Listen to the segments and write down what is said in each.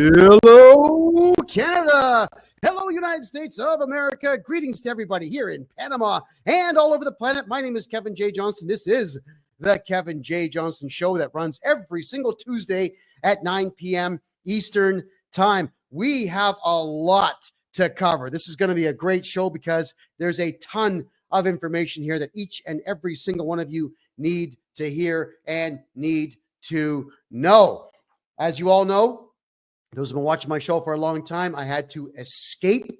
Hello, Canada. Hello, United States of America. Greetings to everybody here in Panama and all over the planet. My name is Kevin J. Johnston. This is the Kevin J. Johnston Show that runs every single Tuesday at 9 p.m. Eastern Time. We have a lot to cover. This is going to be a great show because there's a ton of information here that each and every single one of you need to hear and need to know. As you all know, those who have been watching my show for a long time, I had to escape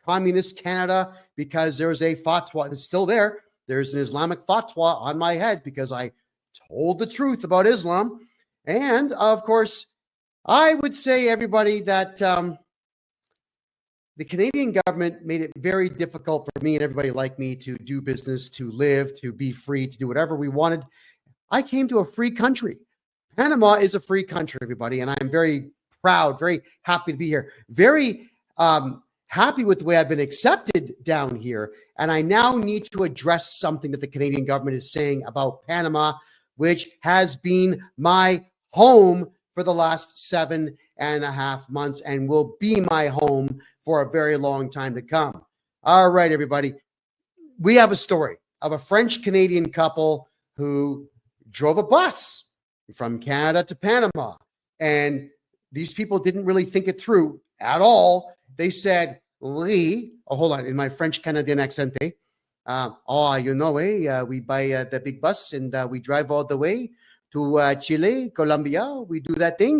communist Canada because there's a fatwa that's still there. There's an Islamic fatwa on my head because I told the truth about Islam. And of course, I would say, everybody, that the Canadian government made it very difficult for me and everybody like me to do business, to live, to be free, to do whatever we wanted. I came to a free country. Panama is a free country, everybody, and I'm very proud, very happy to be here. Very happy with the way I've been accepted down here. And I now need to address something that the Canadian government is saying about Panama, which has been my home for the last 7.5 months and will be my home for a very long time to come. All right, everybody. We have a story of a French-Canadian couple who drove a bus from Canada to Panama. And these people didn't really think it through at all. They said, hold on, in my French-Canadian accent, we buy the big bus and we drive all the way to Chile, Colombia. We do that thing,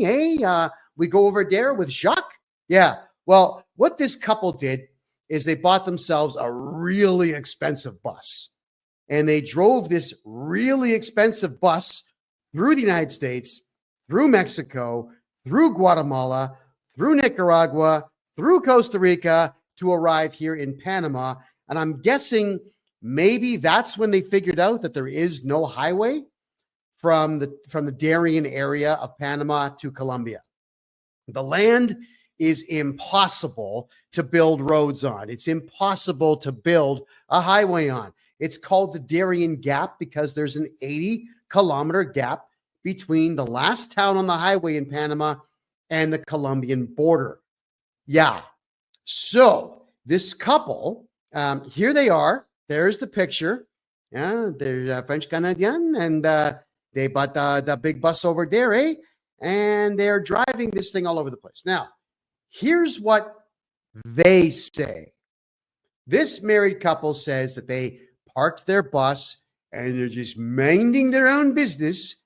we go over there with Jacques. Yeah, well, what this couple did is they bought themselves a really expensive bus. And they drove this really expensive bus through the United States, through Mexico, through Guatemala, through Nicaragua, through Costa Rica to arrive here in Panama. And I'm guessing maybe that's when they figured out that there is no highway from the Darien area of Panama to Colombia. The land is impossible to build roads on. It's impossible to build a highway on. It's called the Darien Gap because there's an 80-kilometer gap between the last town on the highway in Panama and the Colombian border. Yeah. So this couple, here they are. There's the picture. Yeah, they're French-Canadian, and they bought the big bus over there, and they're driving this thing all over the place. Now, here's what they say. This married couple says that they parked their bus and they're just minding their own business,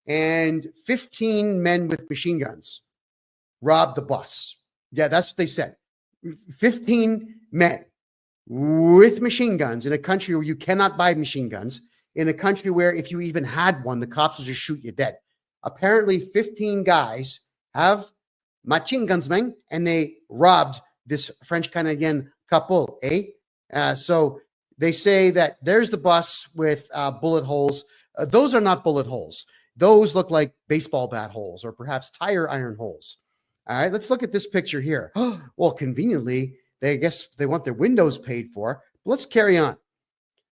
and 15 men with machine guns robbed the bus. Yeah, that's what they said. 15 men with machine guns in a country where you cannot buy machine guns, in a country where if you even had one, the cops will just shoot you dead. Apparently, 15 guys have machine guns, man, and they robbed this French-Canadian couple, So they say that there's the bus with bullet holes. Those are not bullet holes. Those look like baseball bat holes or perhaps tire iron holes. All right, let's look at this picture here. Well, conveniently, I guess they want their windows paid for. But let's carry on.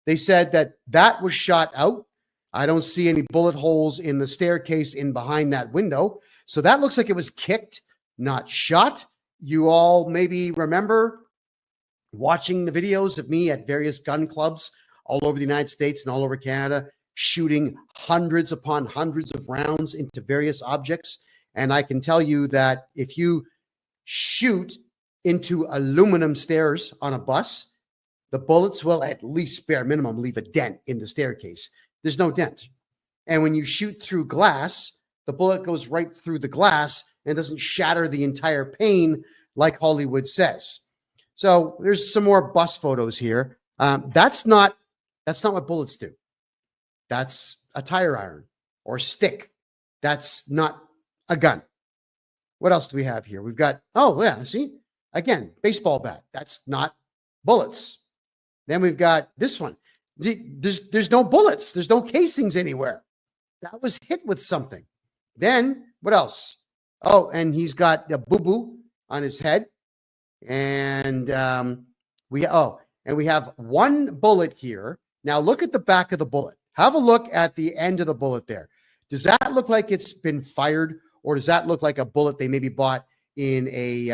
They said that was shot out. I don't see any bullet holes in the staircase in behind that window. So that looks like it was kicked, not shot. You all maybe remember watching the videos of me at various gun clubs all over the United States and all over Canada, shooting hundreds upon hundreds of rounds into various objects. And I can tell you that if you shoot into aluminum stairs on a bus, the bullets will at least bare minimum leave a dent in the staircase. There's no dent. And when you shoot through glass, the bullet goes right through the glass and doesn't shatter the entire pane like Hollywood says. So there's some more bus photos here. That's not what bullets do. That's a tire iron or stick. That's not a gun. What else do we have here? We've got, see? Again, baseball bat. That's not bullets. Then we've got this one. There's no bullets. There's no casings anywhere. That was hit with something. Then what else? Oh, and he's got a boo-boo on his head. And we have one bullet here. Now look at the back of the bullet. Have a look at the end of the bullet there. Does that look like it's been fired, or does that look like a bullet they maybe bought in a,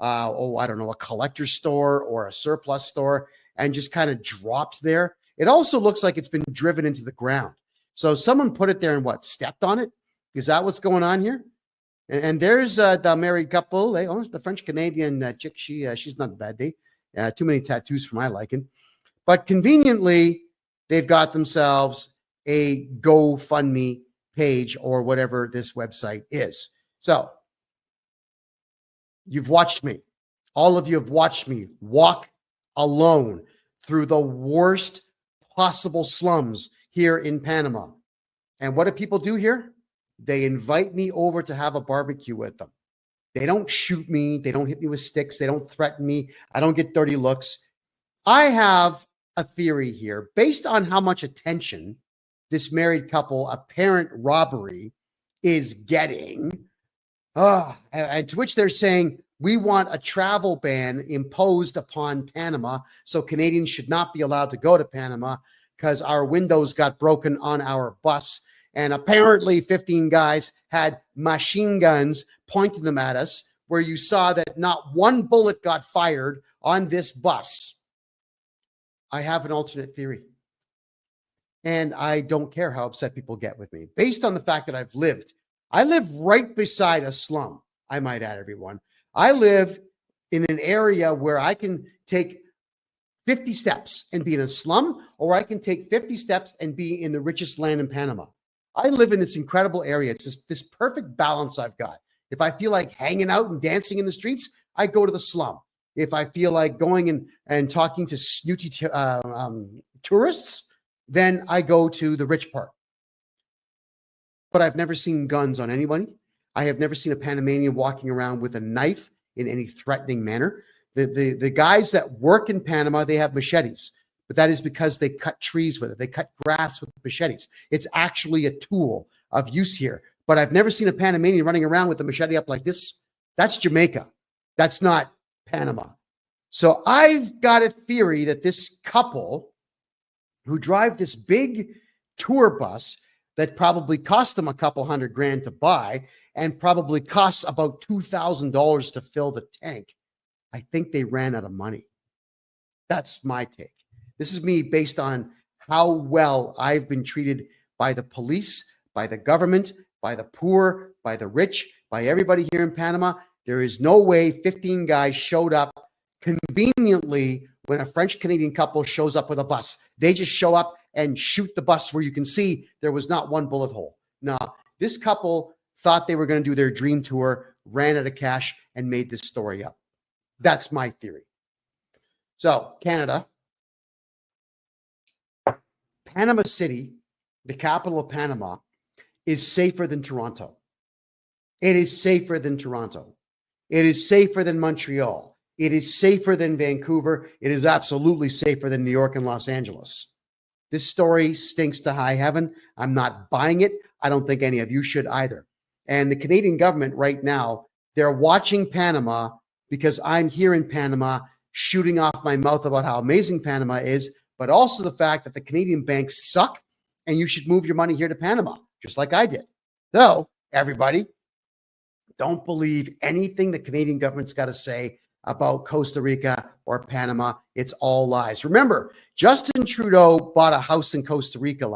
I don't know, a collector store or a surplus store and just kind of dropped there. It also looks like it's been driven into the ground. So someone put it there and stepped on it? Is that what's going on here? And there's the married couple. The French-Canadian chick. She's not a bad day. Too many tattoos for my liking. But conveniently, they've got themselves a GoFundMe page or whatever this website is. So you've watched me. All of you have watched me walk alone through the worst possible slums here in Panama. And what do people do here? They invite me over to have a barbecue with them. They don't shoot me. They don't hit me with sticks. They don't threaten me. I don't get dirty looks. I have a theory here based on how much attention this married couple apparent robbery is getting. And to which they're saying, we want a travel ban imposed upon Panama, so Canadians should not be allowed to go to Panama because our windows got broken on our bus. And apparently 15 guys had machine guns pointing them at us, where you saw that not one bullet got fired on this bus. I have an alternate theory. And I don't care how upset people get with me. Based on the fact that I live right beside a slum, I might add, everyone. I live in an area where I can take 50 steps and be in a slum, or I can take 50 steps and be in the richest land in Panama. I live in this incredible area. It's this perfect balance I've got. If I feel like hanging out and dancing in the streets, I go to the slum. If I feel like going and talking to snooty tourists, then I go to the rich part. But I've never seen guns on anybody. I have never seen a Panamanian walking around with a knife in any threatening manner. The guys that work in Panama, they have machetes, but that is because they cut trees with it. They cut grass with machetes. It's actually a tool of use here. But I've never seen a Panamanian running around with a machete up like this. That's Jamaica. That's not Panama. So I've got a theory that this couple who drive this big tour bus that probably cost them a couple $100,000 to buy and probably costs about $2,000 to fill the tank, I think they ran out of money. That's my take. This is me based on how well I've been treated by the police, by the government, by the poor, by the rich, by everybody here in Panama. There is no way 15 guys showed up conveniently when a French-Canadian couple shows up with a bus. They just show up and shoot the bus where you can see there was not one bullet hole. No, this couple thought they were going to do their dream tour, ran out of cash, and made this story up. That's my theory. So, Canada, Panama City, the capital of Panama, is safer than Toronto. It is safer than Toronto. It is safer than Montreal. It is safer than Vancouver. It is absolutely safer than New York and Los Angeles. This story stinks to high heaven. I'm not buying it. I don't think any of you should either. And the Canadian government right now, they're watching Panama because I'm here in Panama shooting off my mouth about how amazing Panama is, but also the fact that the Canadian banks suck and you should move your money here to Panama, just like I did. So, everybody, don't believe anything the Canadian government's got to say about Costa Rica or Panama. It's all lies. Remember, Justin Trudeau bought a house in Costa Rica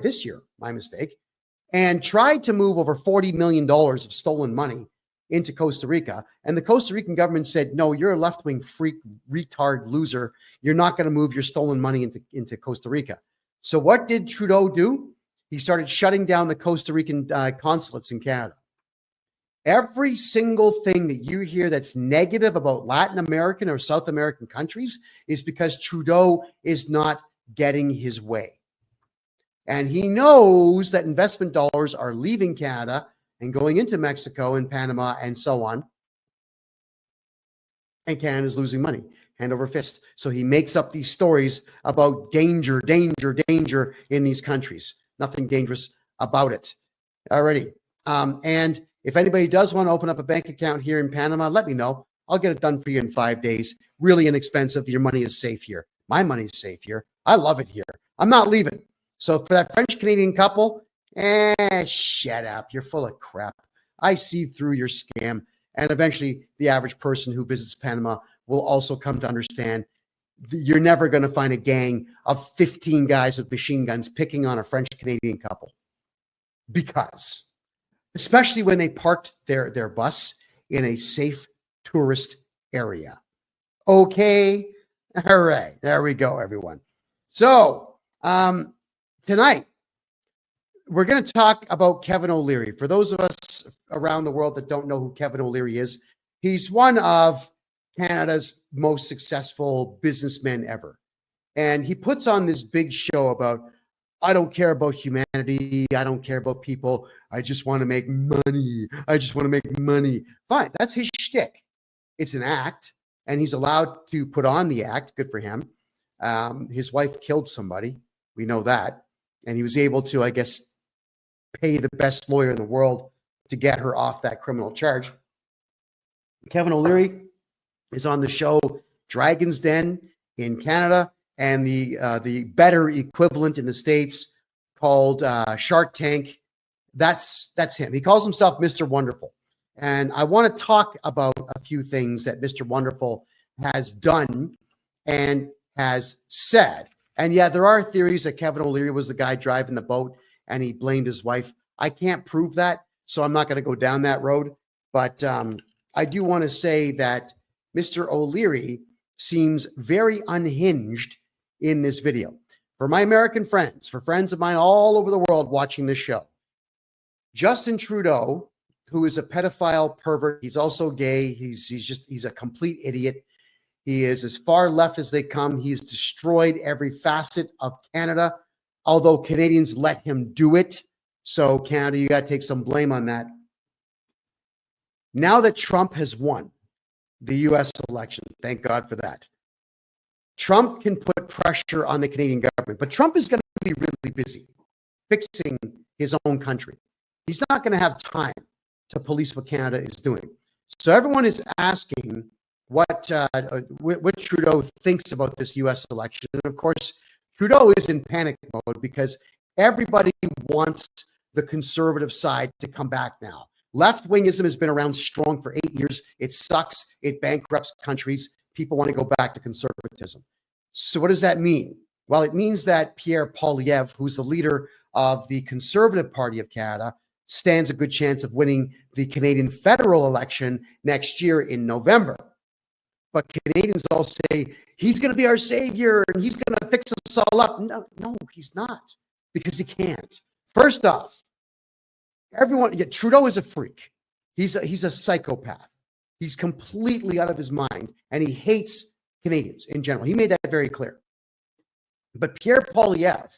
this year, my mistake, and tried to move over $40 million of stolen money into Costa Rica. And the Costa Rican government said, no, you're a left-wing freak, retard, loser. You're not going to move your stolen money into Costa Rica. So what did Trudeau do? He started shutting down the Costa Rican consulates in Canada. Every single thing that you hear that's negative about Latin American or South American countries is because Trudeau is not getting his way. And he knows that investment dollars are leaving Canada and going into Mexico and Panama and so on. And Canada's losing money, hand over fist. So he makes up these stories about danger, danger, danger in these countries. Nothing dangerous about it. Alrighty. And if anybody does want to open up a bank account here in Panama, let me know. I'll get it done for you in 5 days. Really inexpensive. Your money is safe here. My money is safe here. I love it here. I'm not leaving. So for that French-Canadian couple, shut up. You're full of crap. I see through your scam. And eventually, the average person who visits Panama will also come to understand you're never going to find a gang of 15 guys with machine guns picking on a French-Canadian couple. Because, especially when they parked their bus in a safe tourist area. Okay. All right. There we go, everyone. So, tonight, we're going to talk about Kevin O'Leary. For those of us around the world that don't know who Kevin O'Leary is, he's one of Canada's most successful businessmen ever. And he puts on this big show about, I don't care about humanity. I don't care about people. I just want to make money. I just want to make money. Fine. That's his shtick. It's an act, and he's allowed to put on the act. Good for him. His wife killed somebody. We know that. And he was able to, I guess, pay the best lawyer in the world to get her off that criminal charge. Kevin O'Leary is on the show Dragon's Den in Canada, and the better equivalent in the States called Shark Tank. That's him. He calls himself Mr. Wonderful. And I want to talk about a few things that Mr. Wonderful has done and has said. And yeah, there are theories that Kevin O'Leary was the guy driving the boat and he blamed his wife. I can't prove that, so I'm not going to go down that road. But I do want to say that Mr. O'Leary seems very unhinged in this video. For my American friends, for friends of mine all over the world watching this show, Justin Trudeau, who is a pedophile pervert, he's also gay, he's a complete idiot. He is as far left as they come. He's destroyed every facet of Canada, although Canadians let him do it. So Canada, you got to take some blame on that. Now that Trump has won the U.S. election, thank God for that, Trump can put pressure on the Canadian government. But Trump is going to be really busy fixing his own country. He's not going to have time to police what Canada is doing. So everyone is asking what Trudeau thinks about this U.S. election. And of course, Trudeau is in panic mode because everybody wants the conservative side to come back now. Left-wingism has been around strong for 8 years. It sucks. It bankrupts countries. People want to go back to conservatism. So what does that mean? Well, it means that Pierre Poilievre, who's the leader of the Conservative Party of Canada, stands a good chance of winning the Canadian federal election next year in November. But Canadians all say, he's going to be our savior and he's going to fix us all up. No, he's not, because he can't. First off, Trudeau is a freak. He's a psychopath. He's completely out of his mind, and he hates Canadians in general. He made that very clear. But Pierre Poilievre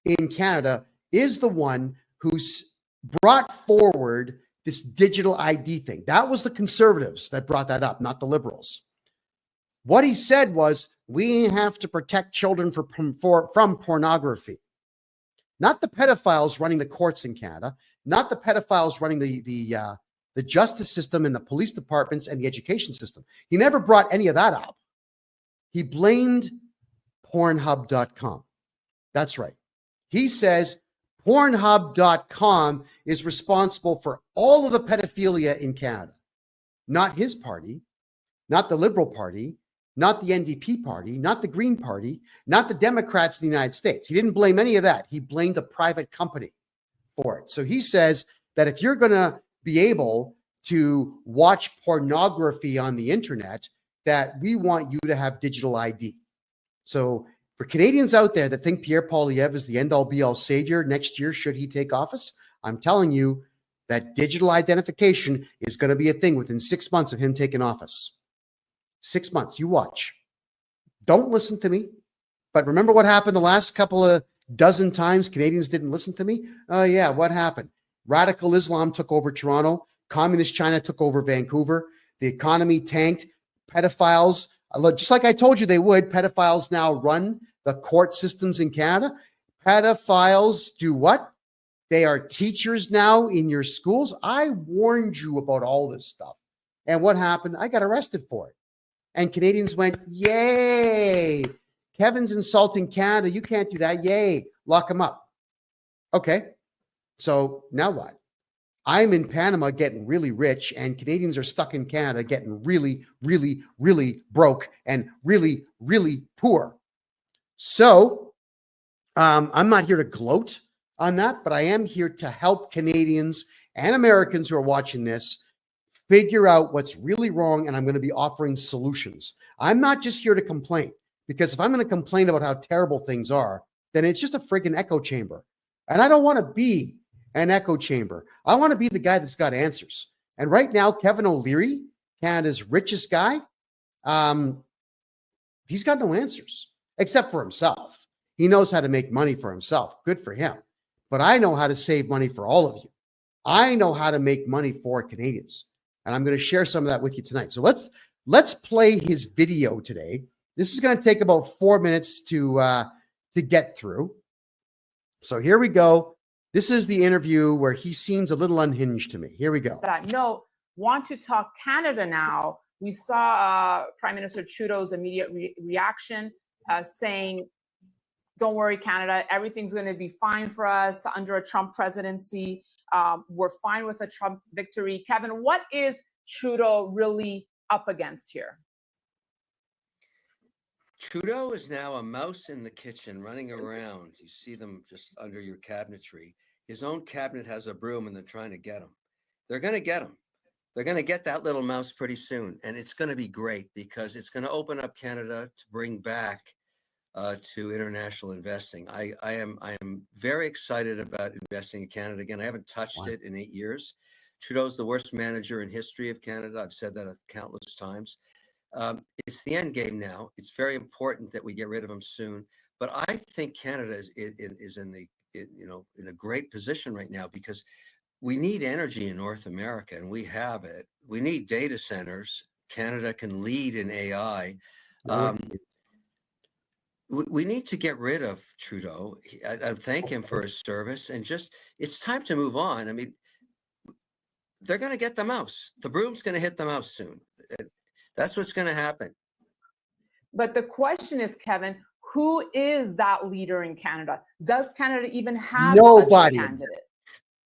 in Canada is the one who's brought forward this digital ID thing. That was the conservatives that brought that up, not the liberals. What he said was, we have to protect children from pornography. Not the pedophiles running the courts in Canada, not the pedophiles running the justice system and the police departments and the education system. He never brought any of that up. He blamed Pornhub.com. That's right. He says Pornhub.com is responsible for all of the pedophilia in Canada. Not his party, not the Liberal Party, not the NDP Party, not the Green Party, not the Democrats in the United States. He didn't blame any of that. He blamed a private company for it. So he says that if you're going to be able to watch pornography on the internet, that we want you to have digital ID. So for Canadians out there that think Pierre Poilievre is the end-all be-all savior next year, should he take office, I'm telling you that digital identification is going to be a thing within 6 months of him taking office. 6 months. You watch. Don't listen to me. But remember what happened the last couple of dozen times Canadians didn't listen to me? Oh, yeah. What happened? Radical Islam took over Toronto. Communist China took over Vancouver. The economy tanked. Pedophiles, just like I told you they would, pedophiles now run the court systems in Canada. Pedophiles do what? They are teachers now in your schools. I warned you about all this stuff. And what happened? I got arrested for it. And Canadians went, yay. Kevin's insulting Canada. You can't do that. Yay. Lock him up. Okay. So now what? I'm in Panama getting really rich, and Canadians are stuck in Canada getting really, really, really broke and really, really poor. So I'm not here to gloat on that, but I am here to help Canadians and Americans who are watching this figure out what's really wrong, and I'm going to be offering solutions. I'm not just here to complain, because if I'm going to complain about how terrible things are, then it's just a friggin' echo chamber. And I don't want to be an echo chamber. I want to be the guy that's got answers. And right now, Kevin O'Leary, Canada's richest guy, he's got no answers except for himself. He knows how to make money for himself. Good for him. But I know how to save money for all of you. I know how to make money for Canadians. And I'm going to share some of that with you tonight. So let's play his video today. This is going to take about 4 minutes to get through. So here we go. This is the interview where he seems a little unhinged to me. Here we go. No, want to talk Canada now. We saw Prime Minister Trudeau's immediate reaction saying, don't worry, Canada, everything's going to be fine for us under a Trump presidency. We're fine with a Trump victory. Kevin, what is Trudeau really up against here? Trudeau is now a mouse in the kitchen running around. You see them just under your cabinetry. His own cabinet has a broom and they're trying to get him. They're going to get him. They're going to get that little mouse pretty soon. And it's going to be great because it's going to open up Canada to bring back to international investing. I am very excited about investing in Canada again. I haven't touched it in 8 years. Trudeau's the worst manager in history of Canada. I've said that countless times. It's the end game now. It's very important that we get rid of him soon. But I think Canada is in a great position right now because we need energy in North America, and we have it. We need data centers. Canada can lead in AI. We need to get rid of Trudeau. I thank him for his service, and it's time to move on. I mean, they're going to get the mouse. The broom's going to hit the mouse soon. That's what's going to happen. But the question is, Kevin, who is that leader in Canada? Does Canada even have nobody? Such a candidate?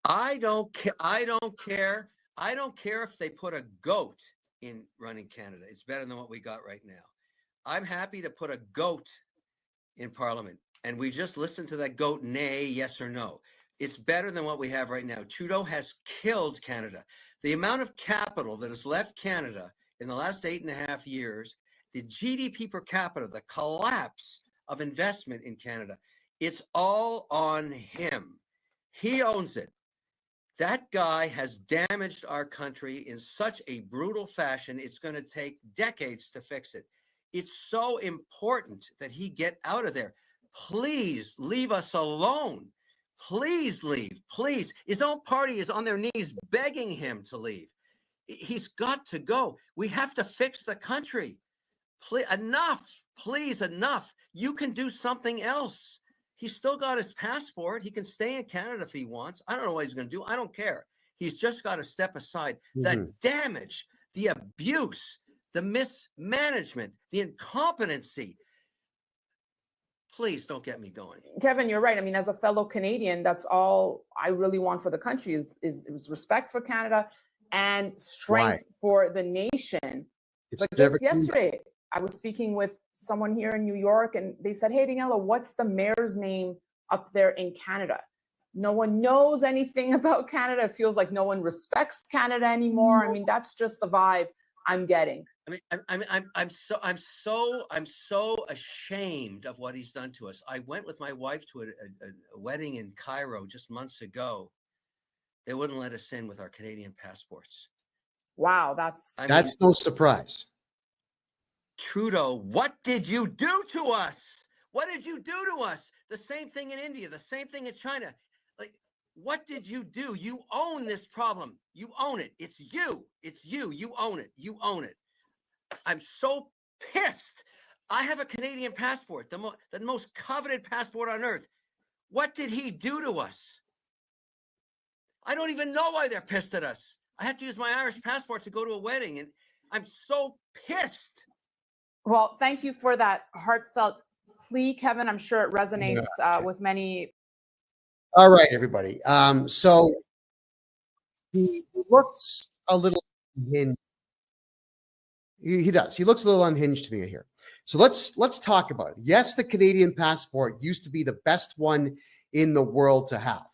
I don't care. I don't care. I don't care if they put a goat in running Canada. It's better than what we got right now. I'm happy to put a goat in Parliament, and we just listen to that goat nay, yes or no. It's better than what we have right now. Trudeau has killed Canada. The amount of capital that has left Canada in the last 8.5 years, the GDP per capita, the collapse of investment in Canada, it's all on him. He owns it. That guy has damaged our country in such a brutal fashion, it's going to take decades to fix it. It's so important that he get out of there. Please leave us alone. Please leave. Please. His own party is on their knees begging him to leave. He's got to go. We have to fix the country. Please, enough. Please, enough. You can do something else. He's still got his passport. He can stay in Canada if he wants. I don't know what he's going to do. I don't care. He's just got to step aside. The damage, the abuse, the mismanagement, the incompetency. Please don't get me going. Kevin, you're right. I mean, as a fellow Canadian, that's all I really want for the country is respect for Canada and strength for the nation. But just yesterday, I was speaking with someone here in New York, and they said, hey, Daniela, what's the mayor's name up there in Canada? No one knows anything about Canada. It feels like no one respects Canada anymore. I mean, that's just the vibe I'm getting. I'm so ashamed of what he's done to us. I went with my wife to a wedding in Cairo just months ago. They wouldn't let us in with our Canadian passports. Wow, that's no surprise. Trudeau, what did you do to us? What did you do to us? The same thing in India, the same thing in China. Like, what did you do? You own this problem. You own it. It's you. It's you. You own it. You own it. I'm so pissed. I have a Canadian passport, the most coveted passport on earth. What did he do to us? I don't even know why they're pissed at us. I have to use my Irish passport to go to a wedding, and I'm so pissed. Well, thank you for that heartfelt plea, Kevin. I'm sure it resonates with many. All right, everybody. So he looks a little unhinged. He does. He looks a little unhinged to me here. So let's talk about it. Yes, the Canadian passport used to be the best one in the world to have.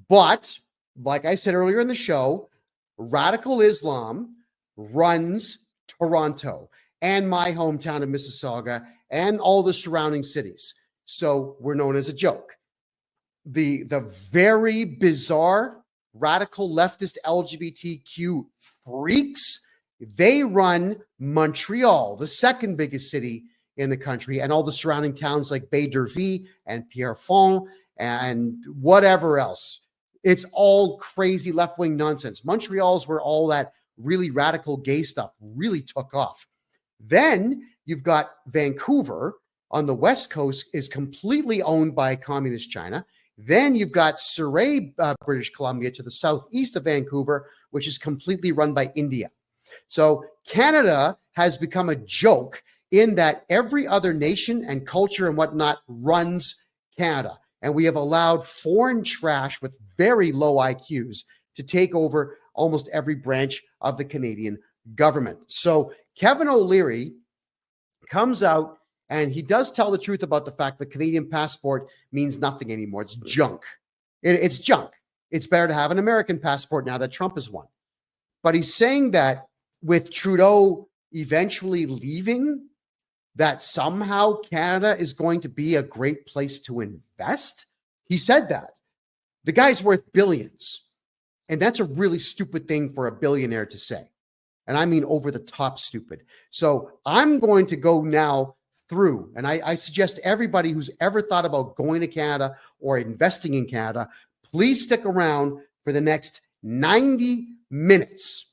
But like I said earlier in the show, radical Islam runs Toronto and my hometown of Mississauga and all the surrounding cities. So we're known as a joke. The very bizarre radical leftist LGBTQ freaks, they run Montreal, the second biggest city in the country, and all the surrounding towns like Baie-d'Urville and Pierrefonds and whatever else. It's all crazy left-wing nonsense. Montreal's where all that really radical gay stuff really took off. Then you've got Vancouver on the West Coast is completely owned by communist China. Then you've got Surrey, British Columbia, to the southeast of Vancouver, which is completely run by India. So Canada has become a joke in that every other nation and culture and whatnot runs Canada. And we have allowed foreign trash with very low IQs to take over almost every branch of the Canadian government. So Kevin O'Leary comes out and he does tell the truth about the fact the Canadian passport means nothing anymore. It's junk. It's junk. It's better to have an American passport now that Trump has won. But he's saying that with Trudeau eventually leaving, that somehow Canada is going to be a great place to invest. He said that. The guy's worth billions. And that's a really stupid thing for a billionaire to say. And I mean over the top stupid. So I'm going to go now through, and I suggest everybody who's ever thought about going to Canada or investing in Canada, please stick around for the next 90 minutes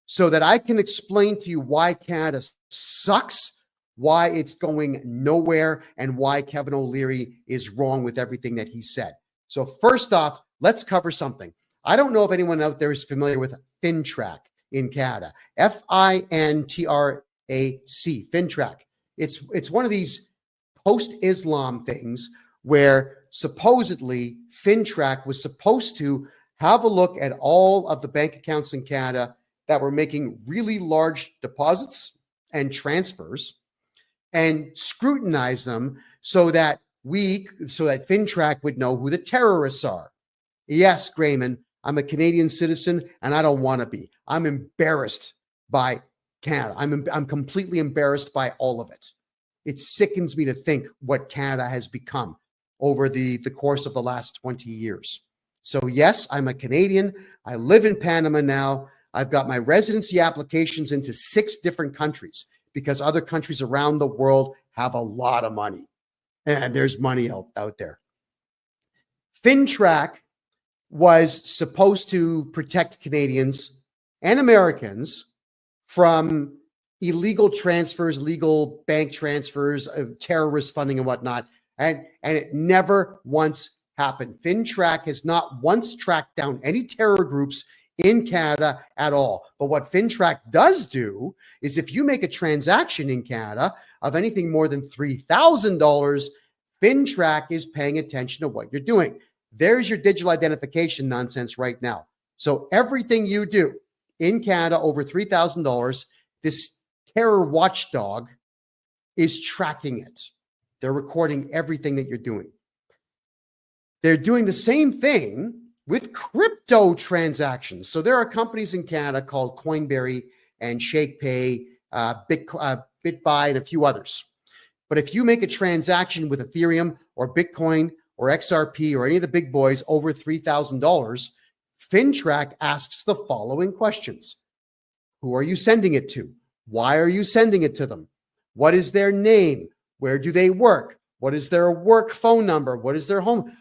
so that I can explain to you why Canada sucks, why it's going nowhere, and why Kevin O'Leary is wrong with everything that he said. So first off, let's cover something. I don't know if anyone out there is familiar with FinTrack in Canada. FINTRAC, FinTrack. It's one of these post-Islam things where supposedly FinTrack was supposed to have a look at all of the bank accounts in Canada that were making really large deposits and transfers and scrutinize them so that FinTrack would know who the terrorists are. Yes, Grayman, I'm a Canadian citizen and I don't want to be. I'm embarrassed by Canada. I'm completely embarrassed by all of it. It sickens me to think what Canada has become over the course of the last 20 years. So yes, I'm a Canadian. I live in Panama now. I've got my residency applications into 6 different countries because other countries around the world have a lot of money. And there's money out there. FinTrack was supposed to protect Canadians and Americans from illegal transfers, legal bank transfers, terrorist funding and whatnot. And it never once happened. FinTrack has not once tracked down any terror groups in Canada at all. But what FinTrack does do is if you make a transaction in Canada of anything more than $3,000, FinTrack is paying attention to what you're doing. There's your digital identification nonsense right now. So everything you do in Canada over $3,000, this terror watchdog is tracking it. They're recording everything that you're doing. They're doing the same thing with crypto transactions. So there are companies in Canada called Coinberry and ShakePay, BitBuy, and a few others. But if you make a transaction with Ethereum or Bitcoin or XRP or any of the big boys over $3,000, FinTrack asks the following questions. Who are you sending it to? Why are you sending it to them? What is their name? Where do they work? What is their work phone number? What is their home?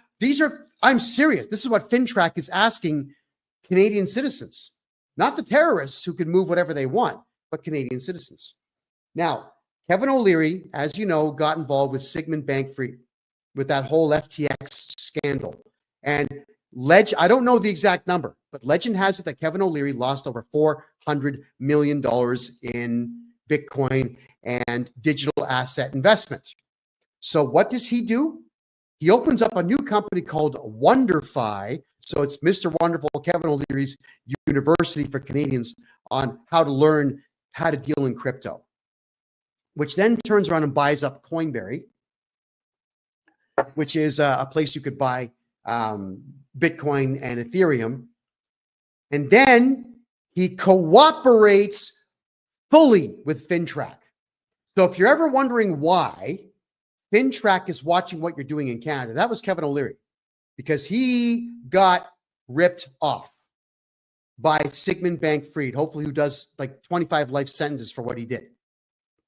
I'm serious. This is what FinTrack is asking Canadian citizens, not the terrorists who can move whatever they want, but Canadian citizens. Now, Kevin O'Leary, as you know, got involved with Sigmund Bankfried with that whole FTX scandal. And I don't know the exact number, but legend has it that Kevin O'Leary lost over $400 million in Bitcoin and digital asset investment. So what does he do? He opens up a new company called WonderFi So it's Mr. Wonderful Kevin O'Leary's University for Canadians on how to learn how to deal in crypto, which then turns around and buys up Coinberry, which is a place you could buy Bitcoin and Ethereum. And then he cooperates fully with FinTrack. So if you're ever wondering why FinTrack is watching what you're doing in Canada, that was Kevin O'Leary, because he got ripped off by Sigmund Bankfried, hopefully who does like 25 life sentences for what he did.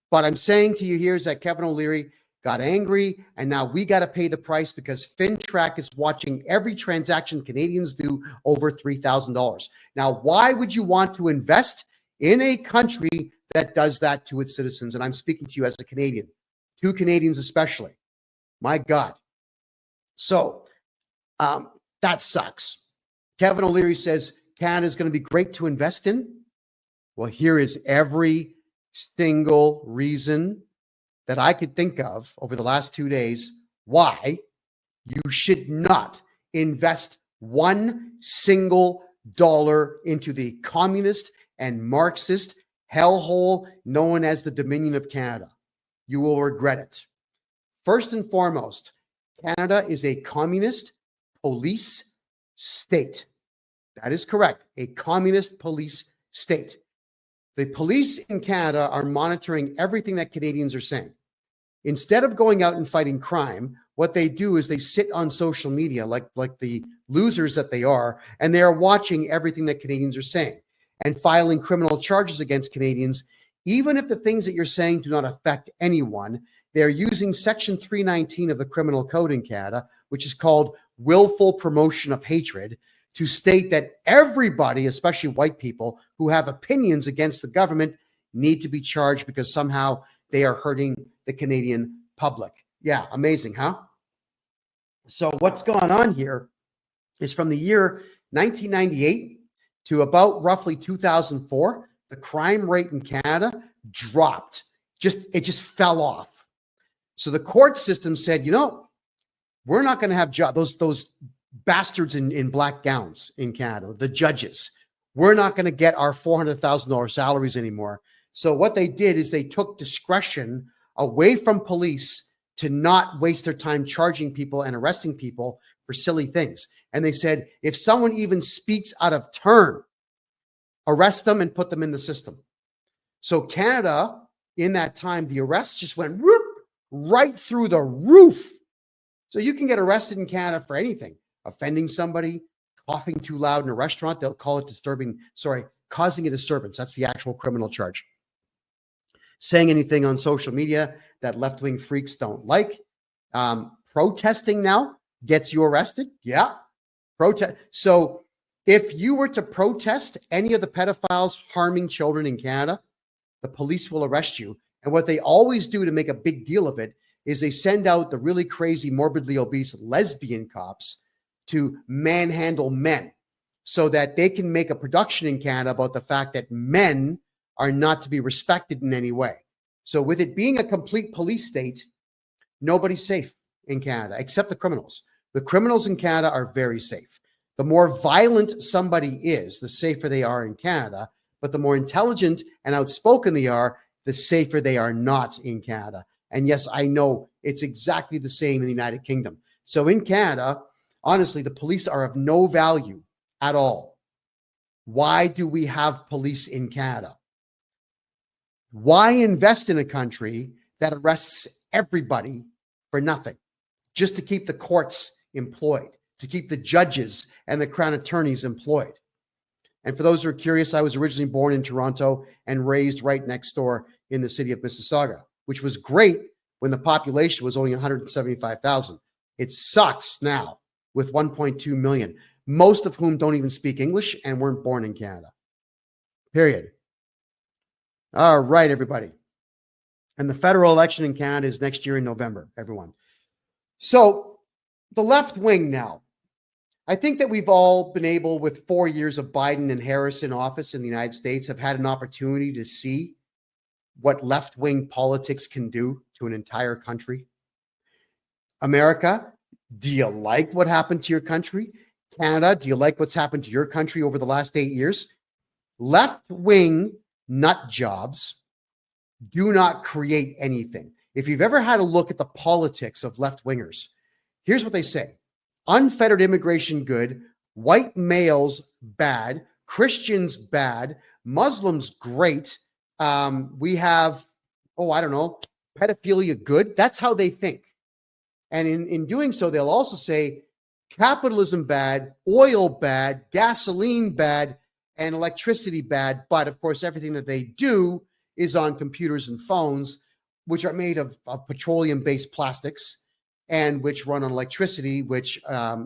But I'm saying to you here is that Kevin O'Leary got angry, and now we got to pay the price because FinTrack is watching every transaction Canadians do over $3,000. Now, why would you want to invest in a country that does that to its citizens? And I'm speaking to you as a Canadian, to Canadians especially. My God. So that sucks. Kevin O'Leary says Canada is going to be great to invest in. Well, here is every single reason that I could think of over the last 2 days why you should not invest one single dollar into the communist and Marxist hellhole known as the Dominion of Canada. You will regret it. First and foremost, Canada is a communist police state. That is correct. A communist police state. The police in Canada are monitoring everything that Canadians are saying. Instead of going out and fighting crime, what they do is they sit on social media like the losers that they are, and they are watching everything that Canadians are saying and filing criminal charges against Canadians, even if the things that you're saying do not affect anyone. They're using Section 319 of the Criminal Code in Canada, which is called willful promotion of hatred, to state that everybody, especially white people who have opinions against the government, need to be charged because somehow they are hurting the Canadian public. Yeah, amazing, huh? So what's going on here is from the year 1998 to about roughly 2004, the crime rate in Canada dropped. It just fell off. So the court system said, we're not going to have those bastards in black gowns in Canada, the judges. We're not going to get our $400,000 salaries anymore. So what they did is they took discretion away from police to not waste their time charging people and arresting people for silly things. And they said, if someone even speaks out of turn, arrest them and put them in the system. So Canada, in that time, the arrests just went right through the roof. So you can get arrested in Canada for anything. Offending somebody, coughing too loud in a restaurant, they'll call it causing a disturbance. That's the actual criminal charge. Saying anything on social media that left-wing freaks don't like. Protesting now gets you arrested. Yeah. Protest. So if you were to protest any of the pedophiles harming children in Canada, the police will arrest you. And what they always do to make a big deal of it is they send out the really crazy, morbidly obese lesbian cops to manhandle men so that they can make a production in Canada about the fact that men are not to be respected in any way. So with it being a complete police state, nobody's safe in Canada except the criminals. The criminals in Canada are very safe. The more violent somebody is, the safer they are in Canada, but the more intelligent and outspoken they are, the safer they are not in Canada. And yes, I know it's exactly the same in the United Kingdom. So in Canada, honestly, the police are of no value at all. Why do we have police in Canada? Why invest in a country that arrests everybody for nothing? Just to keep the courts employed, to keep the judges and the crown attorneys employed. And for those who are curious, I was originally born in Toronto and raised right next door in the city of Mississauga, which was great when the population was only 175,000. It sucks now with 1.2 million, most of whom don't even speak English and weren't born in Canada. Period. All right, everybody. And the federal election in Canada is next year in November, everyone. So the left wing now. I think that we've all been able, with 4 years of Biden and Harris in office in the United States, have had an opportunity to see what left-wing politics can do to an entire country. America, do you like what happened to your country? Canada, do you like what's happened to your country over the last 8 years? Left-wing nut jobs do not create anything. If you've ever had a look at the politics of left-wingers, here's what they say. Unfettered immigration good, white males bad, Christians bad, Muslims great. We have, pedophilia good. That's how they think. And in doing so, they'll also say capitalism bad, oil bad, gasoline bad, and electricity bad. But of course, everything that they do is on computers and phones, which are made of petroleum-based plastics and which run on electricity, which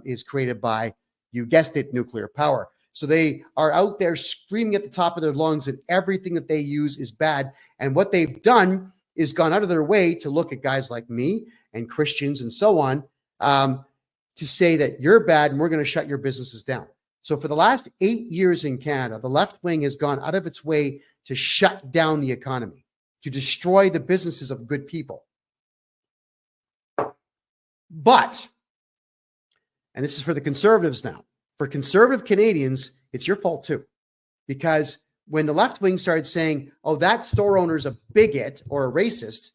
is created by, you guessed it, nuclear power. So they are out there screaming at the top of their lungs that everything that they use is bad. And what they've done is gone out of their way to look at guys like me and Christians and so on to say that you're bad and we're going to shut your businesses down. So for the last 8 years in Canada, the left wing has gone out of its way to shut down the economy, to destroy the businesses of good people. But, and this is for the conservatives now, for conservative Canadians, it's your fault too. Because when the left wing started saying, oh, that store owner's a bigot or a racist,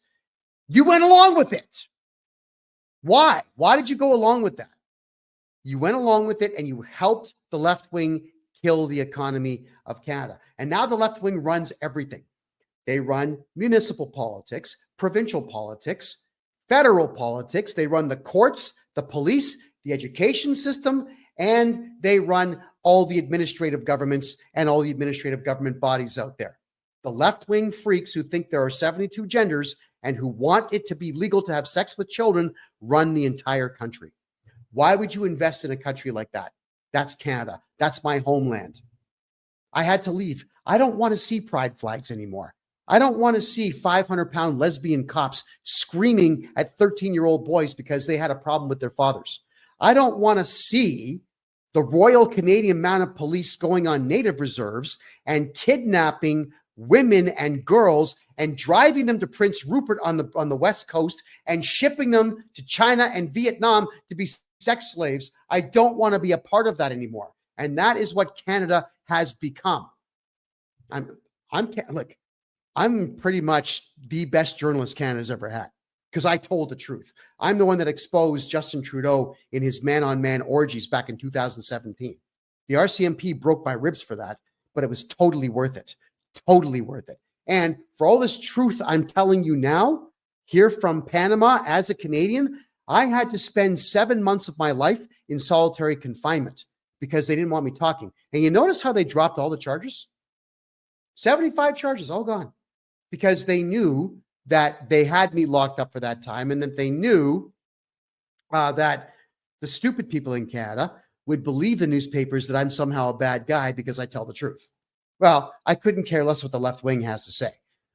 you went along with it. Why? Why did you go along with that? You went along with it and you helped the left wing kill the economy of Canada. And now the left wing runs everything. They run municipal politics, provincial politics, federal politics. They run the courts, the police, the education system, and they run all the administrative governments and all the administrative government bodies out there. The left-wing freaks who think there are 72 genders and who want it to be legal to have sex with children run the entire country. Why would you invest in a country like that? That's Canada. That's my homeland. I had to leave. I don't want to see pride flags anymore. I don't want to see 500-pound lesbian cops screaming at 13-year-old boys because they had a problem with their fathers. I don't want to see the Royal Canadian Mounted Police going on native reserves and kidnapping women and girls and driving them to Prince Rupert on the West Coast and shipping them to China and Vietnam to be sex slaves. I don't want to be a part of that anymore. And that is what Canada has become. I'm pretty much the best journalist Canada's ever had because I told the truth. I'm the one that exposed Justin Trudeau in his man-on-man orgies back in 2017. The RCMP broke my ribs for that, but it was totally worth it. Totally worth it. And for all this truth I'm telling you now, here from Panama as a Canadian, I had to spend 7 months of my life in solitary confinement because they didn't want me talking. And you notice how they dropped all the charges? 75 charges, all gone. Because they knew that they had me locked up for that time and that they knew that the stupid people in Canada would believe the newspapers that I'm somehow a bad guy because I tell the truth. Well, I couldn't care less what the left wing has to say.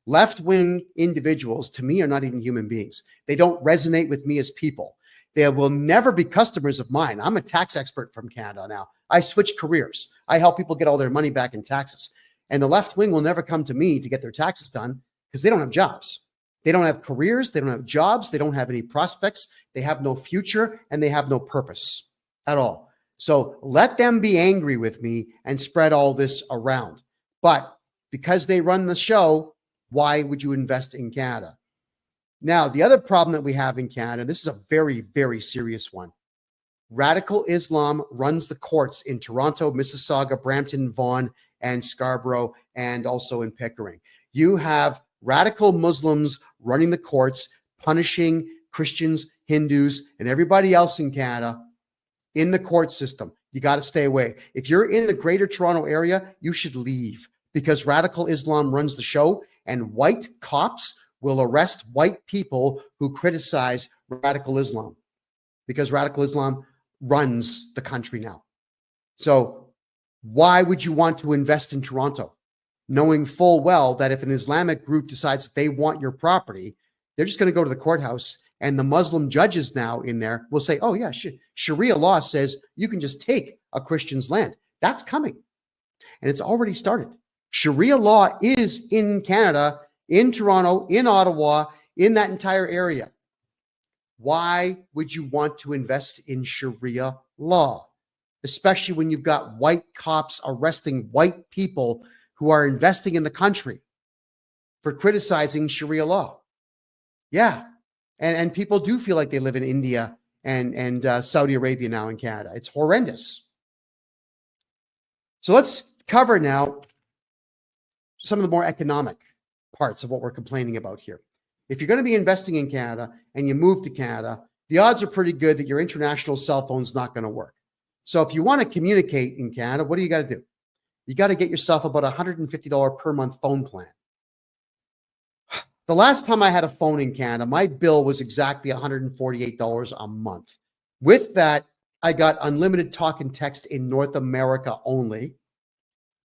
Left-wing individuals, to me, are not even human beings. They don't resonate with me as people. They will never be customers of mine. I'm a tax expert from Canada now. I switch careers. I help people get all their money back in taxes. And the left wing will never come to me to get their taxes done because they don't have jobs. They don't have careers. They don't have jobs. They don't have any prospects. They have no future and they have no purpose at all. So let them be angry with me and spread all this around. But because they run the show, why would you invest in Canada? Now, the other problem that we have in Canada, this is a very, very serious one. Radical Islam runs the courts in Toronto, Mississauga, Brampton, Vaughan, and Scarborough, and also in Pickering. You have radical Muslims running the courts, punishing Christians, Hindus, and everybody else in Canada in the court system. You got to stay away. If you're in the Greater Toronto area, you should leave because radical Islam runs the show and white cops will arrest white people who criticize radical Islam because radical Islam runs the country now. So why would you want to invest in Toronto, knowing full well that if an Islamic group decides that they want your property, they're just going to go to the courthouse and the Muslim judges now in there will say, oh yeah, Sharia law says you can just take a Christian's land. That's coming. And it's already started. Sharia law is in Canada, in Toronto, in Ottawa, in that entire area. Why would you want to invest in Sharia law? especially when you've got white cops arresting white people who are investing in the country for criticizing Sharia law. Yeah. And people do feel like they live in India and Saudi Arabia now in Canada. It's horrendous. So let's cover now some of the more economic parts of what we're complaining about here. If you're going to be investing in Canada and you move to Canada, the odds are pretty good that your international cell phone's not going to work. So if you want to communicate in Canada, what do you got to do? You got to get yourself about $150 per month phone plan. The last time I had a phone in Canada, my bill was exactly $148 a month. With that, I got unlimited talk and text in North America only.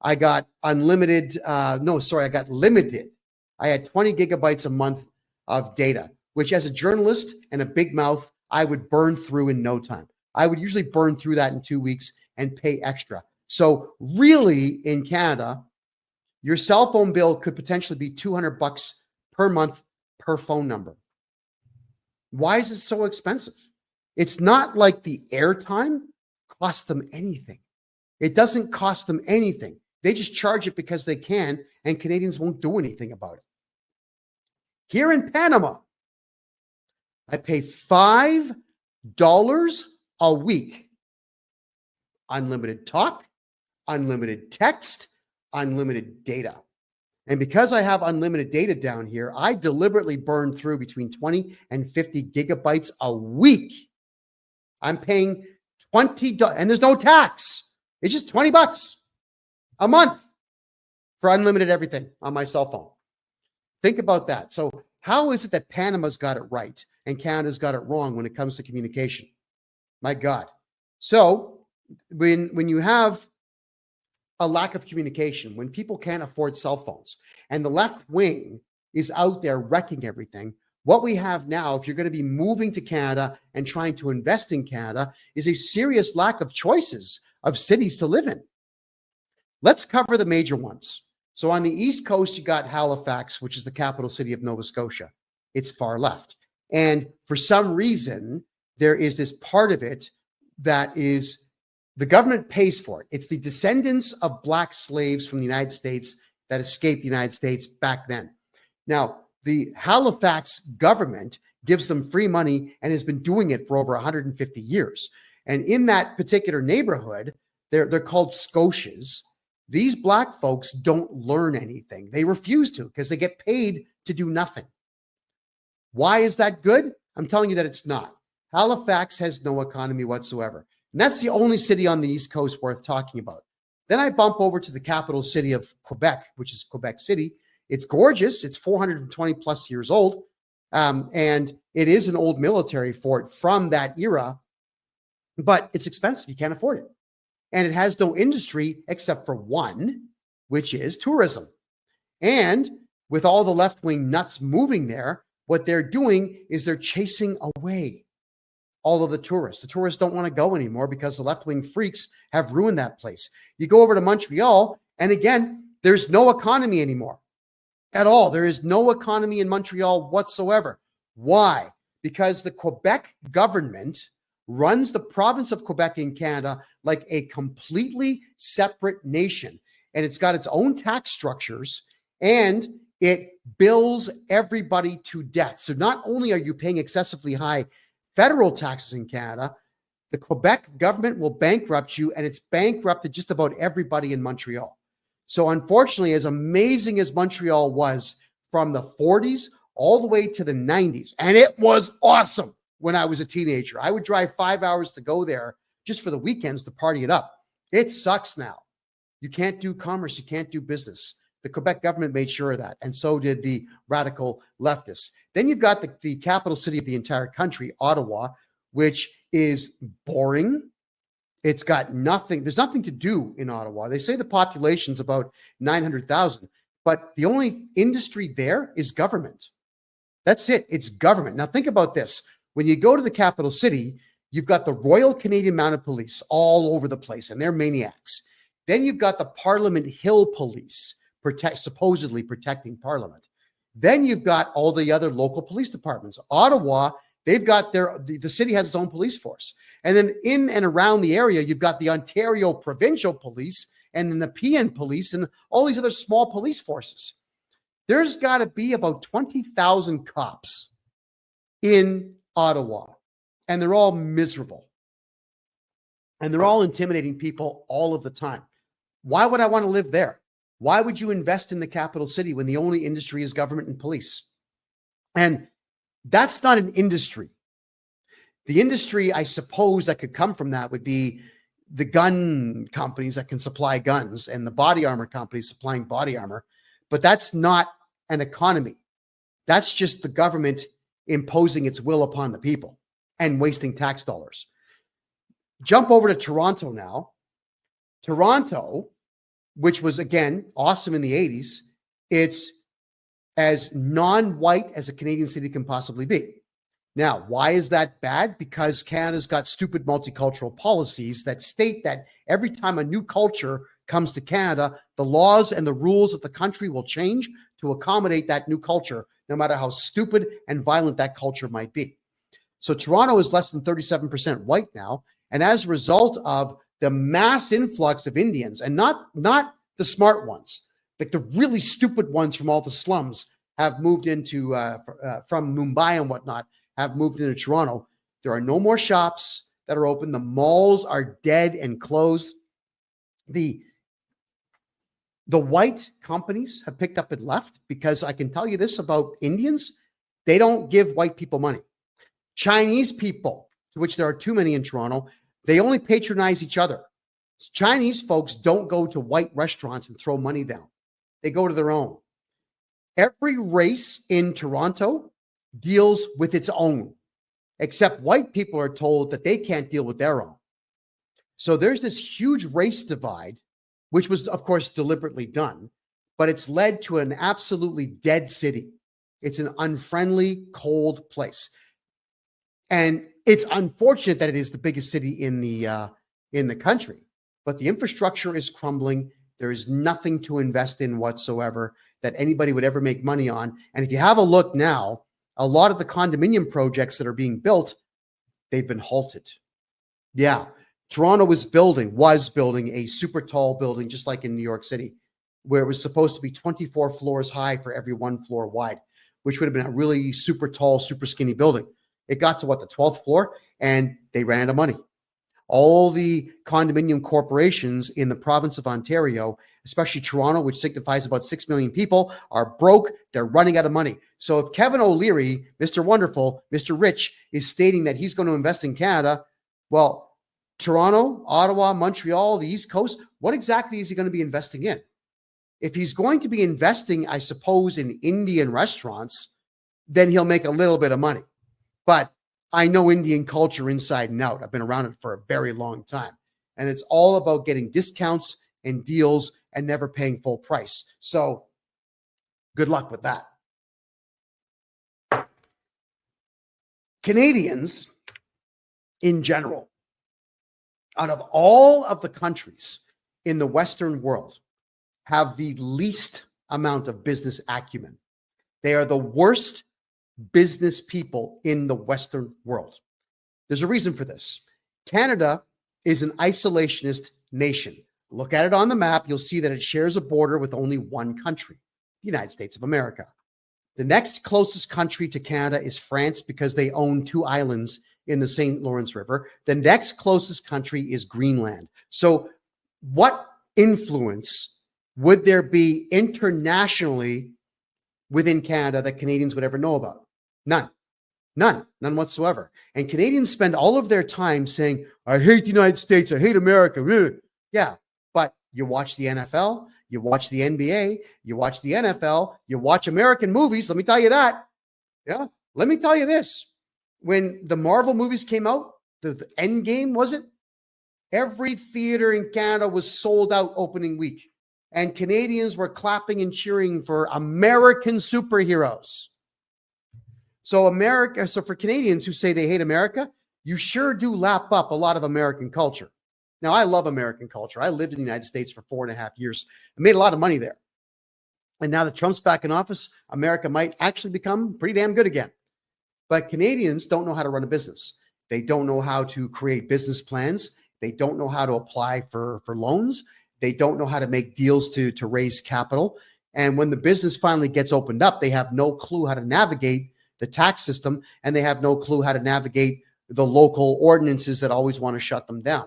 I got unlimited, I got limited. I had 20 gigabytes a month of data, which as a journalist and a big mouth, I would burn through in no time. I would usually burn through that in 2 weeks and pay extra. So really in Canada, your cell phone bill could potentially be $200 per month per phone number. Why is it so expensive? It's not like the airtime costs them anything. It doesn't cost them anything. They just charge it because they can, and Canadians won't do anything about it. Here in Panama, I pay $5 a week. Unlimited talk, unlimited text, unlimited data. And because I have unlimited data down here, I deliberately burn through between 20 and 50 gigabytes a week. I'm paying $20, and there's no tax. It's just $20 a month for unlimited everything on my cell phone. Think about that. So how is it that Panama's got it right and Canada's got it wrong when it comes to communication? My God. So when you have a lack of communication, when people can't afford cell phones and the left wing is out there wrecking everything, what we have now, if you're going to be moving to Canada and trying to invest in Canada, is a serious lack of choices of cities to live in. Let's cover the major ones. So on the East Coast, you got Halifax, which is the capital city of Nova Scotia. It's far left. And for some reason, there is this part of it that is the government pays for it. It's the descendants of black slaves from the United States that escaped the United States back then. Now, the Halifax government gives them free money and has been doing it for over 150 years. And in that particular neighborhood, they're called Scotias. These black folks don't learn anything. They refuse to because they get paid to do nothing. Why is that good? I'm telling you that it's not. Halifax has no economy whatsoever. And that's the only city on the East Coast worth talking about. Then I bump over to the capital city of Quebec, which is Quebec City. It's gorgeous. It's 420 plus years old. And it is an old military fort from that era, but it's expensive. You can't afford it. And it has no industry except for one, which is tourism. And with all the left-wing nuts moving there, what they're doing is they're chasing away all of the tourists. The tourists don't want to go anymore because the left-wing freaks have ruined that place. You go over to Montreal, and again, there's no economy anymore at all. There is no economy in Montreal whatsoever. Why? Because the Quebec government runs the province of Quebec in Canada like a completely separate nation. And it's got its own tax structures, and it bills everybody to death. So not only are you paying excessively high federal taxes in Canada, the Quebec government will bankrupt you, and it's bankrupted just about everybody in Montreal. So unfortunately, as amazing as Montreal was from the 40s all the way to the 90s, and it was awesome when I was a teenager. I would drive 5 hours to go there just for the weekends to party it up. It sucks now. You can't do commerce. You can't do business. The Quebec government made sure of that, and so did the radical leftists. Then you've got the capital city of the entire country, Ottawa, which is boring. It's got nothing. There's nothing to do in Ottawa. They say the population's about 900,000, but the only industry there is government. That's it. It's government. Now think about this. When you go to the capital city, you've got the Royal Canadian Mounted Police all over the place, and they're maniacs. Then you've got the Parliament Hill Police, supposedly protecting Parliament. Then you've got all the other local police departments. Ottawa, they've got the city has its own police force. And then in and around the area, you've got the Ontario Provincial Police and the Nepean Police and all these other small police forces. There's got to be about 20,000 cops in Ottawa, and they're all miserable. And they're all intimidating people all of the time. Why would I want to live there? Why would you invest in the capital city when the only industry is government and police? And that's not an industry. The industry, I suppose, that could come from that would be the gun companies that can supply guns and the body armor companies supplying body armor. But that's not an economy. That's just the government imposing its will upon the people and wasting tax dollars. Jump over to Toronto now. Toronto, which was, again, awesome in the 80s, it's as non-white as a Canadian city can possibly be. Now, why is that bad? Because Canada's got stupid multicultural policies that state that every time a new culture comes to Canada, the laws and the rules of the country will change to accommodate that new culture, no matter how stupid and violent that culture might be. So Toronto is less than 37% white now. And as a result of the mass influx of Indians, and not the smart ones, like the really stupid ones from all the slums have moved into, from Mumbai and whatnot, have moved into Toronto. There are no more shops that are open. The malls are dead and closed. The white companies have picked up and left, because I can tell you this about Indians, they don't give white people money. Chinese people, to which there are too many in Toronto, they only patronize each other. Chinese folks don't go to white restaurants and throw money down. They go to their own. Every race in Toronto deals with its own, except white people are told that they can't deal with their own. So there's this huge race divide, which was, of course, deliberately done, but it's led to an absolutely dead city. It's an unfriendly, cold place. And it's unfortunate that it is the biggest city in the country, but the infrastructure is crumbling. There is nothing to invest in whatsoever that anybody would ever make money on. And if you have a look now, a lot of the condominium projects that are being built, they've been halted. Yeah. Toronto was building a super tall building, just like in New York City, where it was supposed to be 24 floors high for every 1 floor wide, which would have been a really super tall, super skinny building. It got to the 12th floor, and they ran out of money. All the condominium corporations in the province of Ontario, especially Toronto, which signifies about 6 million people, are broke. They're running out of money. So if Kevin O'Leary, Mr. Wonderful, Mr. Rich, is stating that he's going to invest in Canada, well, Toronto, Ottawa, Montreal, the East Coast, what exactly is he going to be investing in? If he's going to be investing, I suppose, in Indian restaurants, then he'll make a little bit of money. But I know Indian culture inside and out. I've been around it for a very long time. And it's all about getting discounts and deals and never paying full price. So good luck with that. Canadians in general, out of all of the countries in the Western world, have the least amount of business acumen. They are the worst business people in the Western world. There's a reason for this. Canada is an isolationist nation. Look at it on the map. You'll see that it shares a border with only one country, the United States of America. The next closest country to Canada is France, because they own 2 islands in the St. Lawrence River. The next closest country is Greenland. So what influence would there be internationally within Canada that Canadians would ever know about? None whatsoever. And Canadians spend all of their time saying, I hate the United States, I hate America. Yeah, but you watch the NFL, you watch the NBA, you watch the NFL, you watch American movies. Let me tell you that. Yeah, let me tell you this. When the Marvel movies came out, the End Game, was it? Every theater in Canada was sold out opening week. And Canadians were clapping and cheering for American superheroes. So for Canadians who say they hate America, you sure do lap up a lot of American culture. Now, I love American culture. I lived in the United States for 4.5 years. I made a lot of money there. And now that Trump's back in office, America might actually become pretty damn good again. But Canadians don't know how to run a business. They don't know how to create business plans. They don't know how to apply for loans. They don't know how to make deals to raise capital. And when the business finally gets opened up, they have no clue how to navigate the tax system, and they have no clue how to navigate the local ordinances that always want to shut them down.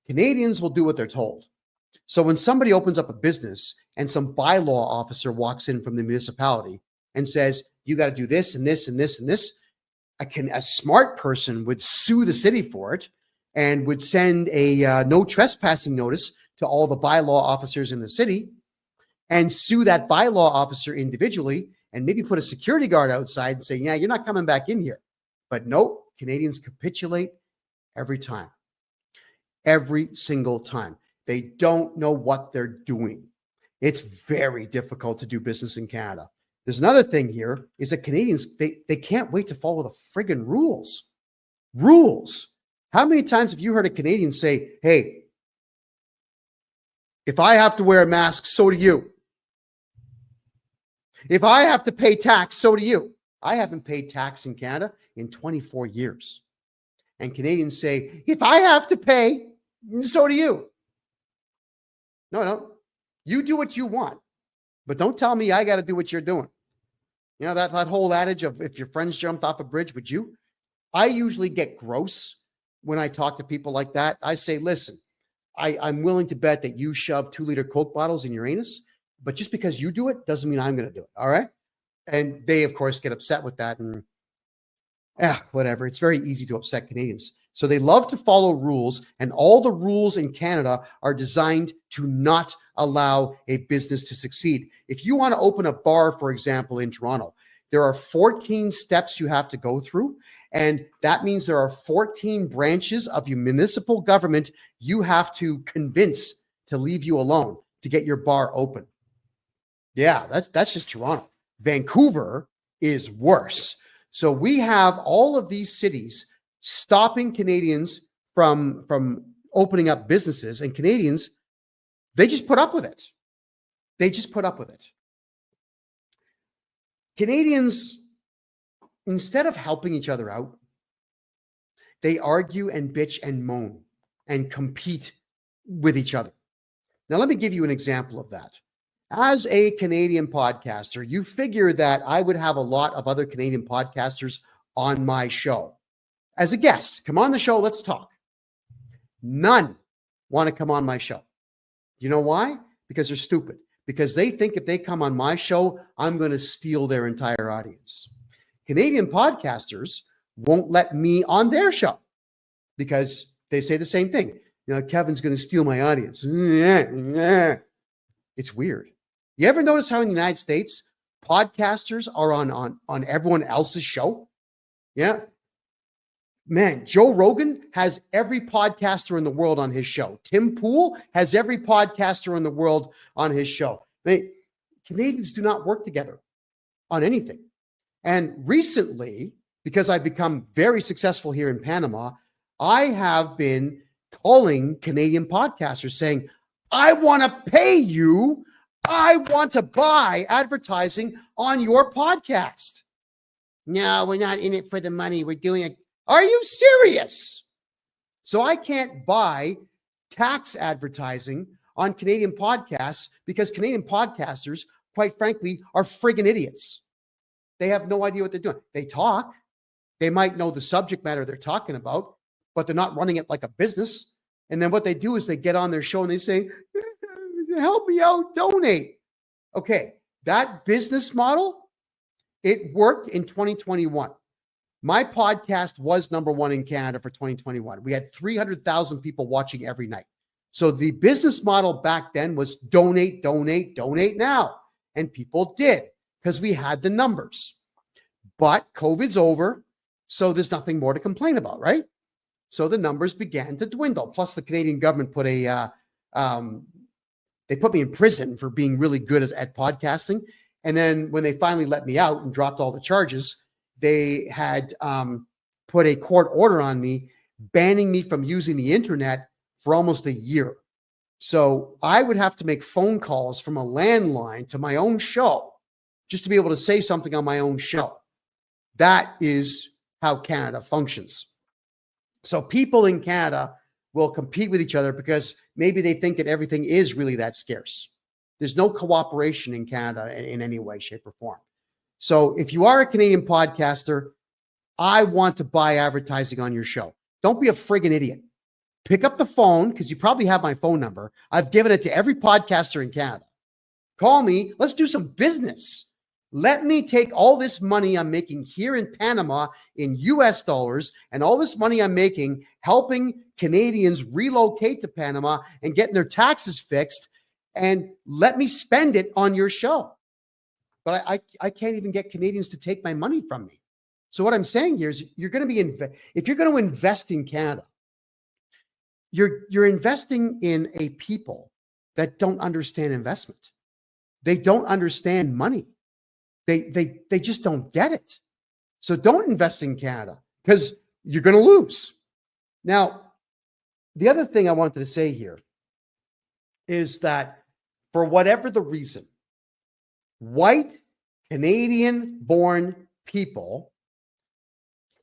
Canadians will do what they're told. So when somebody opens up a business and some bylaw officer walks in from the municipality and says, you got to do this and this and this and this, a smart person would sue the city for it and would send a no trespassing notice to all the bylaw officers in the city and sue that bylaw officer individually and maybe put a security guard outside and say, yeah, you're not coming back in here. But nope, Canadians capitulate every time. Every single time. They don't know what they're doing. It's very difficult to do business in Canada. There's another thing here is that Canadians, they can't wait to follow the friggin' rules. Rules. How many times have you heard a Canadian say, hey, if I have to wear a mask, so do you. If I have to pay tax, so do you. I haven't paid tax in Canada in 24 years. And Canadians say, if I have to pay, so do you. No. You do what you want. But don't tell me I got to do what you're doing. You know, that whole adage of if your friends jumped off a bridge, would you? I usually get gross when I talk to people like that. I say, listen, I'm willing to bet that you shove 2-liter Coke bottles in your anus, but just because you do it doesn't mean I'm going to do it. All right. And they, of course, get upset with that. And whatever. It's very easy to upset Canadians. So they love to follow rules, and all the rules in Canada are designed to not allow a business to succeed. If you want to open a bar, for example, in Toronto, there are 14 steps you have to go through. And that means there are 14 branches of your municipal government you have to convince to leave you alone to get your bar open. Yeah, that's just Toronto. Vancouver is worse. So we have all of these cities stopping Canadians from opening up businesses, and Canadians, they just put up with it. They just put up with it. Canadians, instead of helping each other out, they argue and bitch and moan and compete with each other. Now, let me give you an example of that. As a Canadian podcaster, you figure that I would have a lot of other Canadian podcasters on my show. As a guest, come on the show, let's talk. None want to come on my show. You know why? Because they're stupid. Because they think if they come on my show, I'm going to steal their entire audience. Canadian podcasters won't let me on their show because they say the same thing. You know, Kevin's going to steal my audience. It's weird. You ever notice how in the United States, podcasters are on everyone else's show? Yeah. Man, Joe Rogan has every podcaster in the world on his show. Tim Pool has every podcaster in the world on his show. Canadians do not work together on anything. And recently, because I've become very successful here in Panama, I have been calling Canadian podcasters saying, I want to pay you. I want to buy advertising on your podcast. No, we're not in it for the money. We're doing it. Are you serious? So I can't buy tax advertising on Canadian podcasts because Canadian podcasters, quite frankly, are friggin' idiots. They have no idea what they're doing. They talk. They might know the subject matter they're talking about, but they're not running it like a business. And then what they do is they get on their show and they say, help me out, donate. Okay, that business model, it worked in 2021. My podcast was number one in Canada for 2021. We had 300,000 people watching every night. So the business model back then was donate, donate, donate now. And people did because we had the numbers. But COVID's over, so there's nothing more to complain about, right? So the numbers began to dwindle. Plus, the Canadian government put they put me in prison for being really good at podcasting. And then when they finally let me out and dropped all the charges, they had put a court order on me, banning me from using the internet for almost a year. So I would have to make phone calls from a landline to my own show just to be able to say something on my own show. That is how Canada functions. So people in Canada will compete with each other because maybe they think that everything is really that scarce. There's no cooperation in Canada in any way, shape, or form. So if you are a Canadian podcaster, I want to buy advertising on your show. Don't be a friggin' idiot. Pick up the phone, because you probably have my phone number. I've given it to every podcaster in Canada. Call me. Let's do some business. Let me take all this money I'm making here in Panama in US dollars and all this money I'm making helping Canadians relocate to Panama and getting their taxes fixed, and let me spend it on your show. But I can't even get Canadians to take my money from me. So what I'm saying here is you're going to be if you're going to invest in Canada, you're investing in a people that don't understand investment. They don't understand money. They just don't get it. So don't invest in Canada because you're going to lose. Now, the other thing I wanted to say here is that for whatever the reason, white Canadian-born people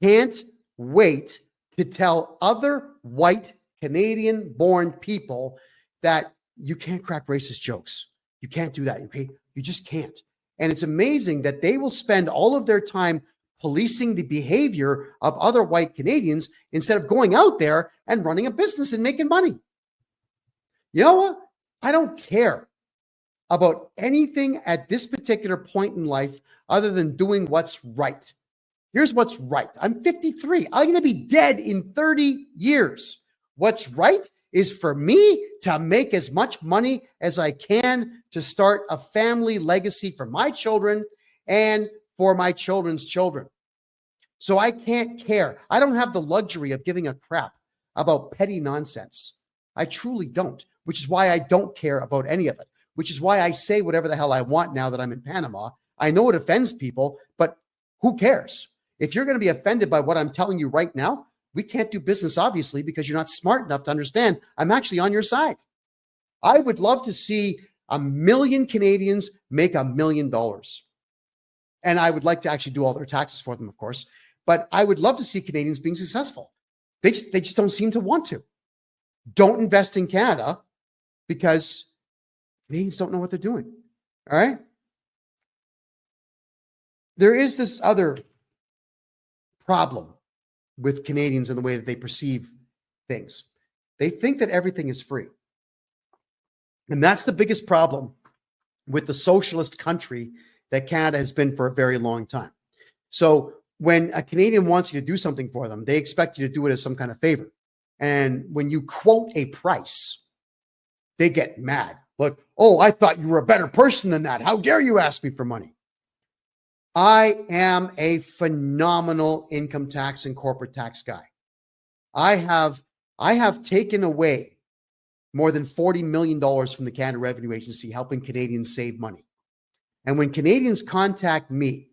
can't wait to tell other white Canadian-born people that you can't crack racist jokes. You can't do that. Okay? You just can't. And it's amazing that they will spend all of their time policing the behavior of other white Canadians instead of going out there and running a business and making money. You know what? I don't care about anything at this particular point in life other than doing what's right. Here's what's right. I'm 53. I'm going to be dead in 30 years. What's right is for me to make as much money as I can to start a family legacy for my children and for my children's children. So I can't care. I don't have the luxury of giving a crap about petty nonsense. I truly don't, which is why I don't care about any of it, which is why I say whatever the hell I want now that I'm in Panama. I know it offends people, but who cares? If you're going to be offended by what I'm telling you right now, we can't do business, obviously, because you're not smart enough to understand I'm actually on your side. I would love to see 1 million Canadians make $1 million. And I would like to actually do all their taxes for them, of course. But I would love to see Canadians being successful. They just don't seem to want to. Don't invest in Canada because Canadians don't know what they're doing. All right? There is this other problem with Canadians in the way that they perceive things. They think that everything is free. And that's the biggest problem with the socialist country that Canada has been for a very long time. So when a Canadian wants you to do something for them, they expect you to do it as some kind of favor. And when you quote a price, they get mad. Look, oh, I thought you were a better person than that. How dare you ask me for money? I am a phenomenal income tax and corporate tax guy. I have taken away more than $40 million from the Canada Revenue Agency, helping Canadians save money. And when Canadians contact me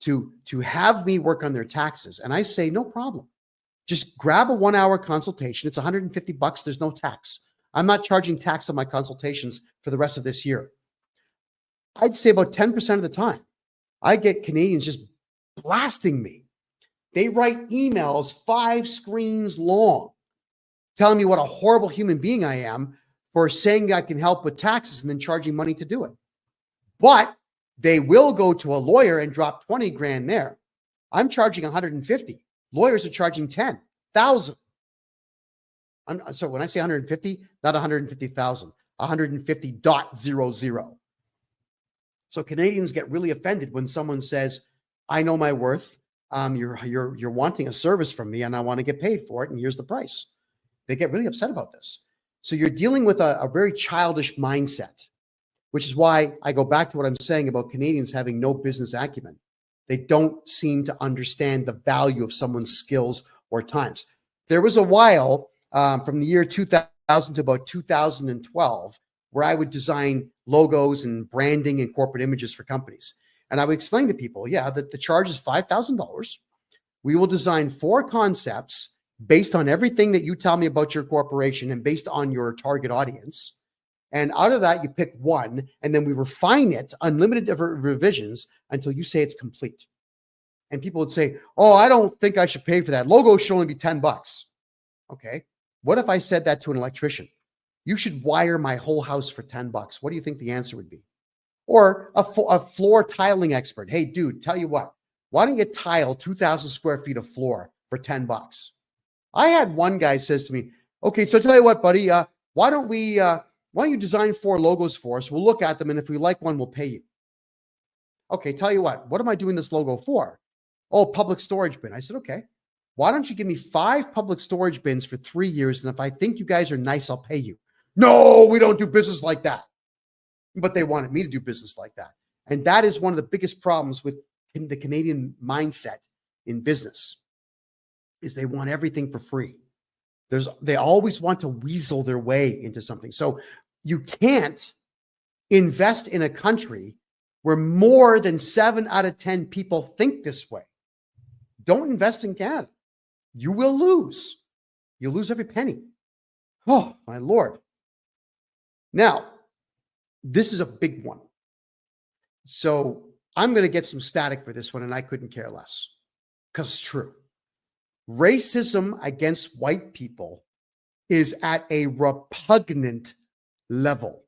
to have me work on their taxes, and I say, no problem. Just grab a 1-hour consultation. It's $150. There's no tax. I'm not charging tax on my consultations for the rest of this year. I'd say about 10% of the time, I get Canadians just blasting me. They write emails 5 screens long, telling me what a horrible human being I am for saying I can help with taxes and then charging money to do it. But they will go to a lawyer and drop 20 grand there. I'm charging 150. Lawyers are charging 10,000. So when I say 150, not 150,000, 150.00. So Canadians get really offended when someone says, I know my worth. You're wanting a service from me and I want to get paid for it. And here's the price. They get really upset about this. So you're dealing with a very childish mindset, which is why I go back to what I'm saying about Canadians having no business acumen. They don't seem to understand the value of someone's skills or times. There was a while from the year 2000 to about 2012 where I would design logos and branding and corporate images for companies. And I would explain to people, yeah, that the charge is $5,000. We will design 4 concepts based on everything that you tell me about your corporation and based on your target audience. And out of that, you pick one, and then we refine it, unlimited revisions until you say it's complete. And people would say, oh, I don't think I should pay for that. Logo should only be $10. Okay. What if I said that to an electrician? You should wire my whole house for $10. What do you think the answer would be? Or a floor tiling expert. Hey, dude, tell you what, why don't you tile 2,000 square feet of floor for $10? I had one guy says to me, okay, so tell you what, buddy, why don't you design 4 logos for us? We'll look at them, and if we like one, we'll pay you. Okay, tell you what am I doing this logo for? Oh, public storage bin. I said, okay, why don't you give me 5 public storage bins for 3 years, and if I think you guys are nice, I'll pay you. No, we don't do business like that. But they wanted me to do business like that. And that is one of the biggest problems with the Canadian mindset in business, is they want everything for free. They always want to weasel their way into something. So you can't invest in a country where more than 7 out of 10 people think this way. Don't invest in Canada. You will lose. You'll lose every penny. Oh, my Lord. Now, this is a big one. So I'm going to get some static for this one, and I couldn't care less, because it's true. Racism against white people is at a repugnant level.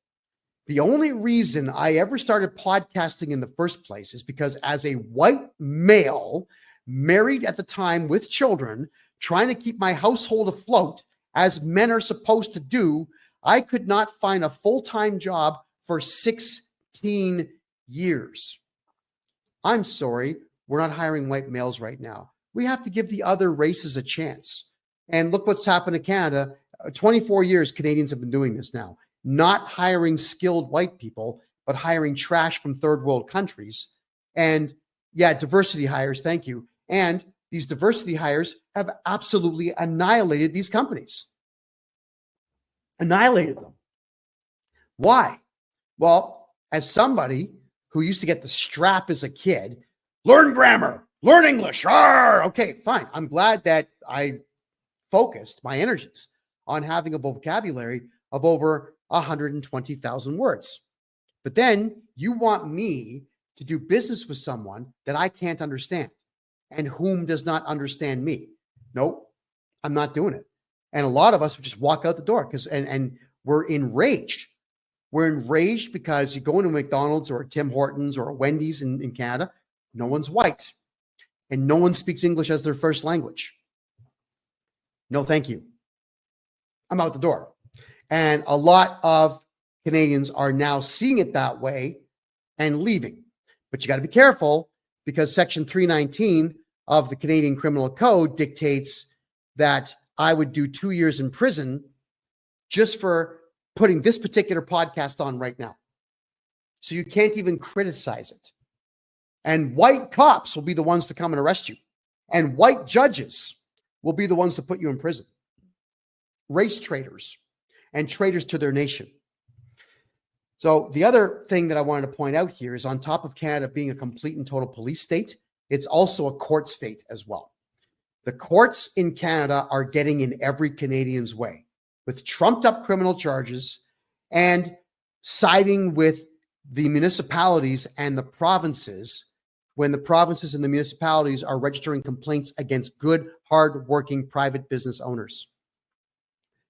The only reason I ever started podcasting in the first place is because, as a white male, married at the time with children, trying to keep my household afloat, as men are supposed to do, I could not find a full-time job for 16 years. I'm sorry, we're not hiring white males right now. We have to give the other races a chance. And look what's happened to Canada. 24 years Canadians have been doing this now. Not hiring skilled white people, but hiring trash from third world countries. And yeah, diversity hires, thank you. And these diversity hires have absolutely annihilated these companies. Annihilated them. Why? Well, as somebody who used to get the strap as a kid, learn grammar, learn English. Arr! Okay, fine. I'm glad that I focused my energies on having a vocabulary of over 120,000 words. But then you want me to do business with someone that I can't understand and whom does not understand me. Nope, I'm not doing it. And a lot of us would just walk out the door because and we're enraged. We're enraged because you go into McDonald's or a Tim Hortons or a Wendy's in Canada, no one's white and no one speaks English as their first language. No, thank you. I'm out the door. And a lot of Canadians are now seeing it that way and leaving. But you got to be careful, because Section 319 of the Canadian Criminal Code dictates that I would do 2 years in prison just for putting this particular podcast on right now. So you can't even criticize it. And white cops will be the ones to come and arrest you. And white judges will be the ones to put you in prison. Race traitors and traitors to their nation. So the other thing that I wanted to point out here is, on top of Canada being a complete and total police state, it's also a court state as well. The courts in Canada are getting in every Canadian's way with trumped up criminal charges and siding with the municipalities and the provinces when the provinces and the municipalities are registering complaints against good, hard-working private business owners.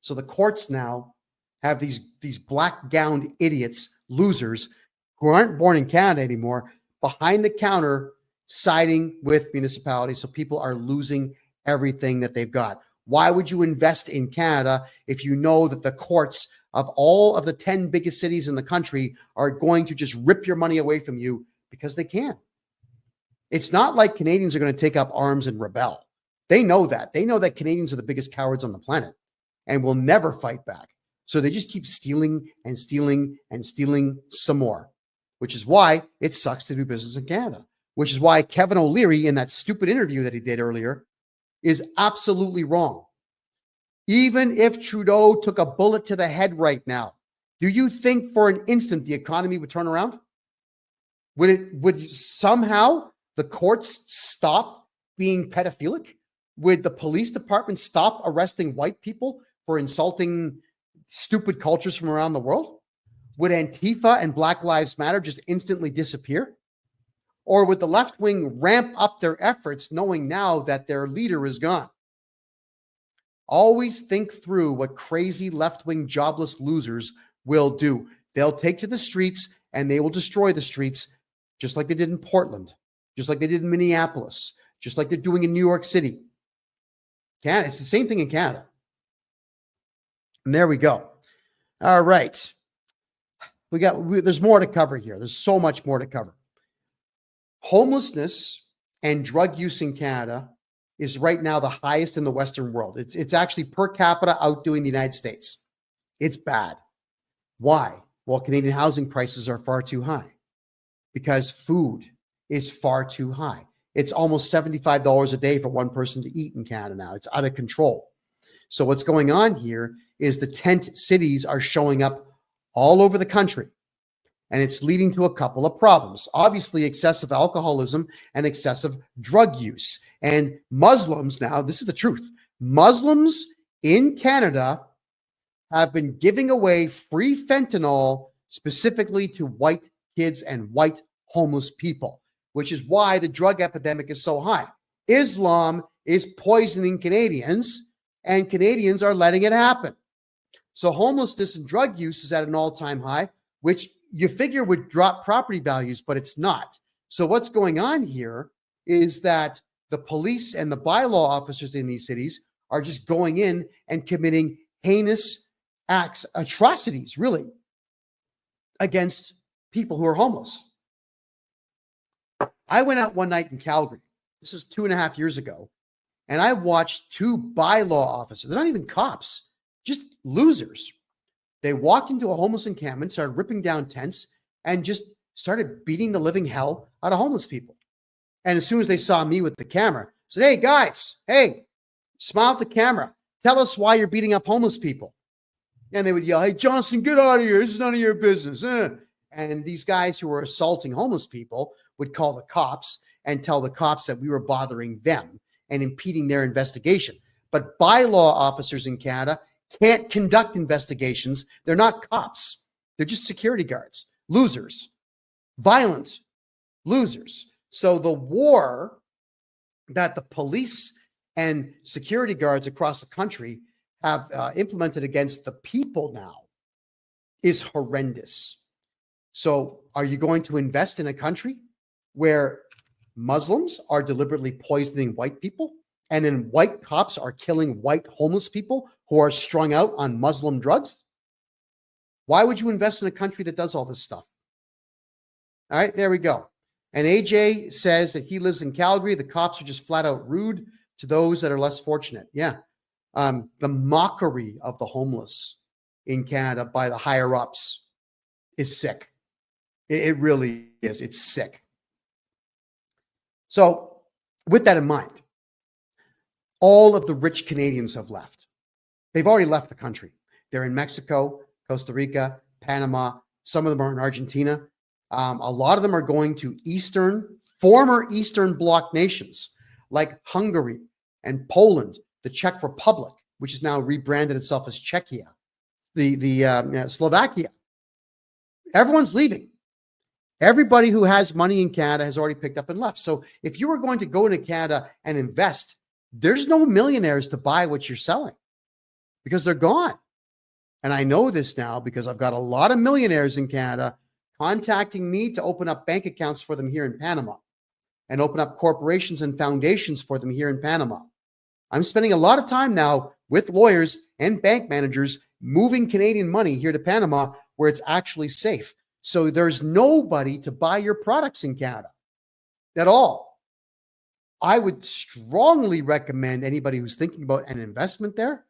So the courts now have these black-gowned idiots, losers, who aren't born in Canada anymore, behind the counter siding with municipalities. So people are losing everything that they've got. Why would you invest in Canada if you know that the courts of all of the 10 biggest cities in the country are going to just rip your money away from you because they can? It's not like Canadians are going to take up arms and rebel. They know that. They know that Canadians are the biggest cowards on the planet and will never fight back. So they just keep stealing and stealing and stealing some more, which is why it sucks to do business in Canada, which is why Kevin O'Leary, in that stupid interview that he did earlier, is absolutely wrong. Even if Trudeau took a bullet to the head right now, do you think for an instant the economy would turn around? Would somehow the courts stop being pedophilic? Would the police department stop arresting white people for insulting stupid cultures from around the world? Would Antifa and Black Lives Matter just instantly disappear? Or would the left wing ramp up their efforts knowing now that their leader is gone? Always think through what crazy left-wing jobless losers will do. They'll take to the streets and they will destroy the streets just like they did in Portland, just like they did in Minneapolis, just like they're doing in New York City. Canada, it's the same thing in Canada. And there we go. All right. There's more to cover here. There's so much more to cover. Homelessness and drug use in Canada is right now the highest in the Western world. It's actually per capita outdoing the United States. It's bad. Why? Well, Canadian housing prices are far too high because food is far too high. It's almost $75 a day for one person to eat in Canada now. It's out of control. So what's going on here is the tent cities are showing up all over the country. And it's leading to a couple of problems. Obviously, excessive alcoholism and excessive drug use. And Muslims now, this is the truth. Muslims in Canada have been giving away free fentanyl specifically to white kids and white homeless people, which is why the drug epidemic is so high. Islam is poisoning Canadians, and Canadians are letting it happen. So homelessness and drug use is at an all-time high, which you figure would drop property values, but it's not. So what's going on here is that the police and the bylaw officers in these cities are just going in and committing heinous acts, atrocities, really, against people who are homeless. I went out one night in Calgary. This is 2.5 years ago. And I watched two bylaw officers. They're not even cops, just losers. They walked into a homeless encampment, started ripping down tents, and just started beating the living hell out of homeless people. And as soon as they saw me with the camera, said, "Hey, guys, hey, smile at the camera. Tell us why you're beating up homeless people." And they would yell, "Hey, Johnston, get out of here. This is none of your business." And these guys who were assaulting homeless people would call the cops and tell the cops that we were bothering them and impeding their investigation. But bylaw officers in Canada can't conduct investigations. They're not cops. They're just security guards, losers, violent losers. So the war that the police and security guards across the country have implemented against the people now is horrendous. So are you going to invest in a country where Muslims are deliberately poisoning white people, and then white cops are killing white homeless people who are strung out on Muslim drugs? Why would you invest in a country that does all this stuff? All right, there we go. And AJ says that he lives in Calgary. The cops are just flat out rude to those that are less fortunate. Yeah. The mockery of the homeless in Canada by the higher ups is sick. It really is. It's sick. So with that in mind, all of the rich Canadians have left. They've already left the country. They're in Mexico, Costa Rica, Panama. Some of them are in Argentina. A lot of them are going to former Eastern Bloc nations like Hungary and Poland, the Czech Republic, which has now rebranded itself as Czechia, Slovakia. Everyone's leaving. Everybody who has money in Canada has already picked up and left. So if you were going to go into Canada and invest, there's no millionaires to buy what you're selling because they're gone. And I know this now because I've got a lot of millionaires in Canada contacting me to open up bank accounts for them here in Panama and open up corporations and foundations for them here in Panama. I'm spending a lot of time now with lawyers and bank managers moving Canadian money here to Panama where it's actually safe. So there's nobody to buy your products in Canada at all. I would strongly recommend anybody who's thinking about an investment there,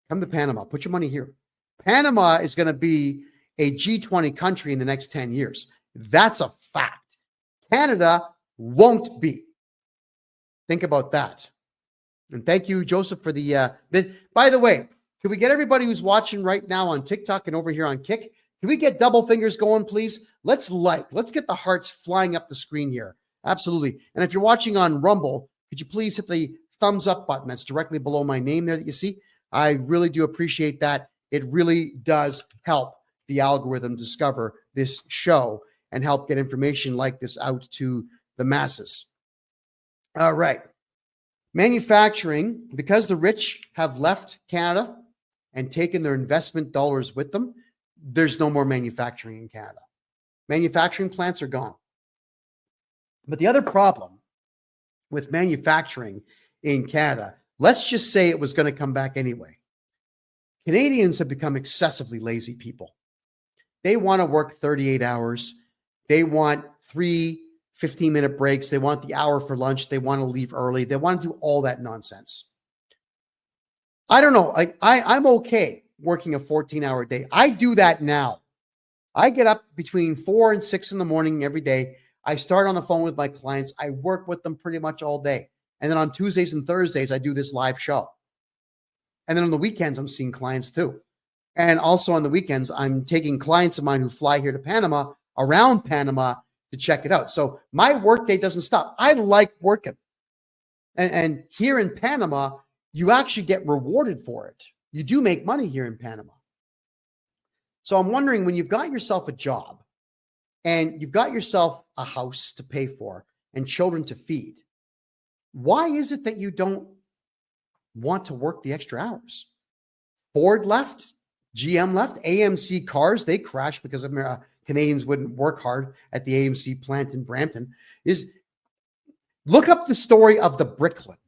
come to Panama, put your money here. Panama is going to be a G20 country in the next 10 years. That's a fact. Canada won't be. Think about that. And thank you, Joseph, for the by the way, can we get everybody who's watching right now on TikTok and over here on Kick? Can we get double fingers going, please? Let's get the hearts flying up the screen here. Absolutely. And if you're watching on Rumble, could you please hit the thumbs up button that's directly below my name there that you see? I really do appreciate that. It really does help the algorithm discover this show and help get information like this out to the masses. All right. Manufacturing, because the rich have left Canada and taken their investment dollars with them, there's no more manufacturing in Canada. Manufacturing plants are gone. But the other problem with manufacturing in Canada, let's just say it was going to come back anyway. Canadians have become excessively lazy people. They want to work 38 hours. They want 3 15-minute breaks. They want the hour for lunch. They want to leave early. They want to do all that nonsense. I don't know. I'm okay working a 14-hour day. I do that now. I get up between 4 and 6 in the morning every day. I start on the phone with my clients. I work with them pretty much all day. And then on Tuesdays and Thursdays, I do this live show. And then on the weekends, I'm seeing clients too. And also on the weekends, I'm taking clients of mine who fly here to Panama, around Panama, to check it out. So my workday doesn't stop. I like working. And here in Panama, you actually get rewarded for it. You do make money here in Panama. So I'm wondering, when you've got yourself a job and you've got yourself a house to pay for and children to feed, why is it that you don't want to work the extra hours? Ford left, GM left, AMC cars, they crashed because Canadians wouldn't work hard at the AMC plant in Brampton. Look up the story of the Bricklin.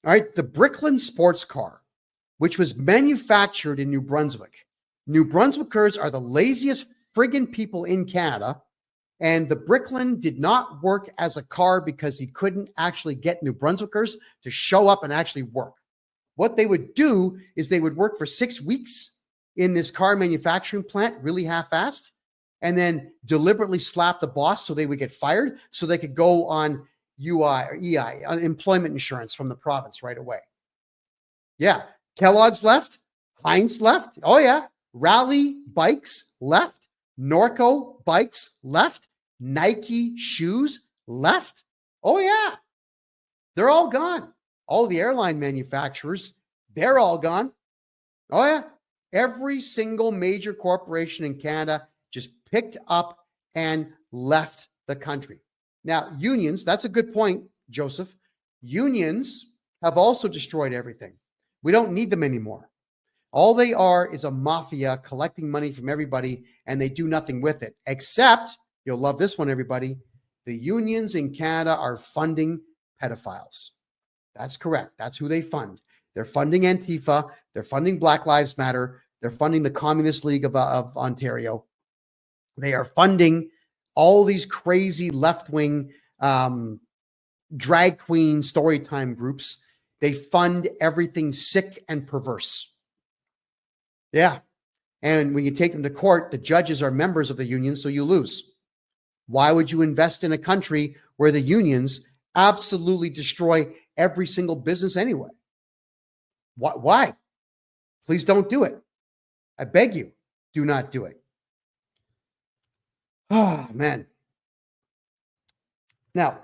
All right, the Bricklin sports car, which was manufactured in New Brunswick. New Brunswickers are the laziest friggin' people in Canada, and the Bricklin did not work as a car because he couldn't actually get New Brunswickers to show up and actually work. What they would do is they would work for 6 weeks in this car manufacturing plant, really half-assed, and then deliberately slap the boss so they would get fired so they could go on UI or EI, unemployment insurance from the province right away. Yeah. Kellogg's left. Heinz left. Oh, yeah. Rally Bikes left. Norco Bikes left. Nike shoes left. Oh, yeah. They're all gone. All the airline manufacturers, they're all gone. Oh, yeah. Every single major corporation in Canada just picked up and left the country. Now, unions, that's a good point, Joseph. Unions have also destroyed everything. We don't need them anymore. All they are is a mafia collecting money from everybody, and they do nothing with it, except, you'll love this one, everybody, the unions in Canada are funding pedophiles. That's correct. That's who they fund. They're funding Antifa. They're funding Black Lives Matter. They're funding the Communist League of Ontario. They are funding all these crazy left-wing drag queen storytime groups. They fund everything sick and perverse. Yeah. And when you take them to court, the judges are members of the union, so you lose. Why would you invest in a country where the unions absolutely destroy every single business anyway? Why? Please don't do it. I beg you, do not do it. Oh, man. Now,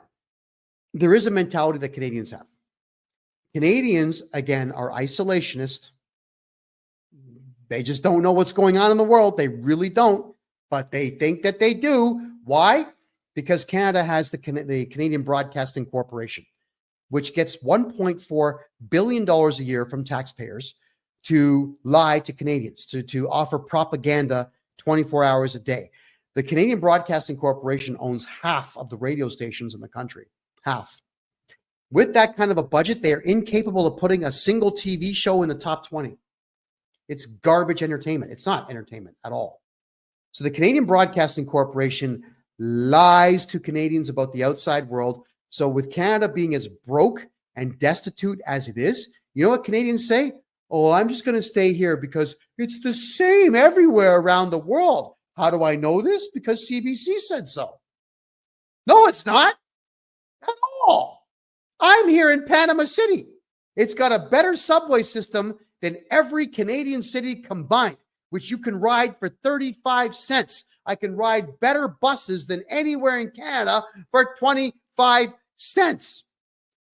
there is a mentality that Canadians have. Canadians, again, are isolationist. They just don't know what's going on in the world. They really don't, but they think that they do. Why? Because Canada has the Canadian Broadcasting Corporation, which gets $1.4 billion a year from taxpayers to lie to Canadians, to offer propaganda 24 hours a day. The Canadian Broadcasting Corporation owns half of the radio stations in the country. Half. With that kind of a budget, they are incapable of putting a single TV show in the top 20. It's garbage entertainment. It's not entertainment at all. So the Canadian Broadcasting Corporation lies to Canadians about the outside world. So with Canada being as broke and destitute as it is, you know what Canadians say? Oh, I'm just going to stay here because it's the same everywhere around the world. How do I know this? Because CBC said so. No, it's not at all. I'm here in Panama City. It's got a better subway system than every Canadian city combined, which you can ride for 35 cents. I can ride better buses than anywhere in Canada for 25 cents.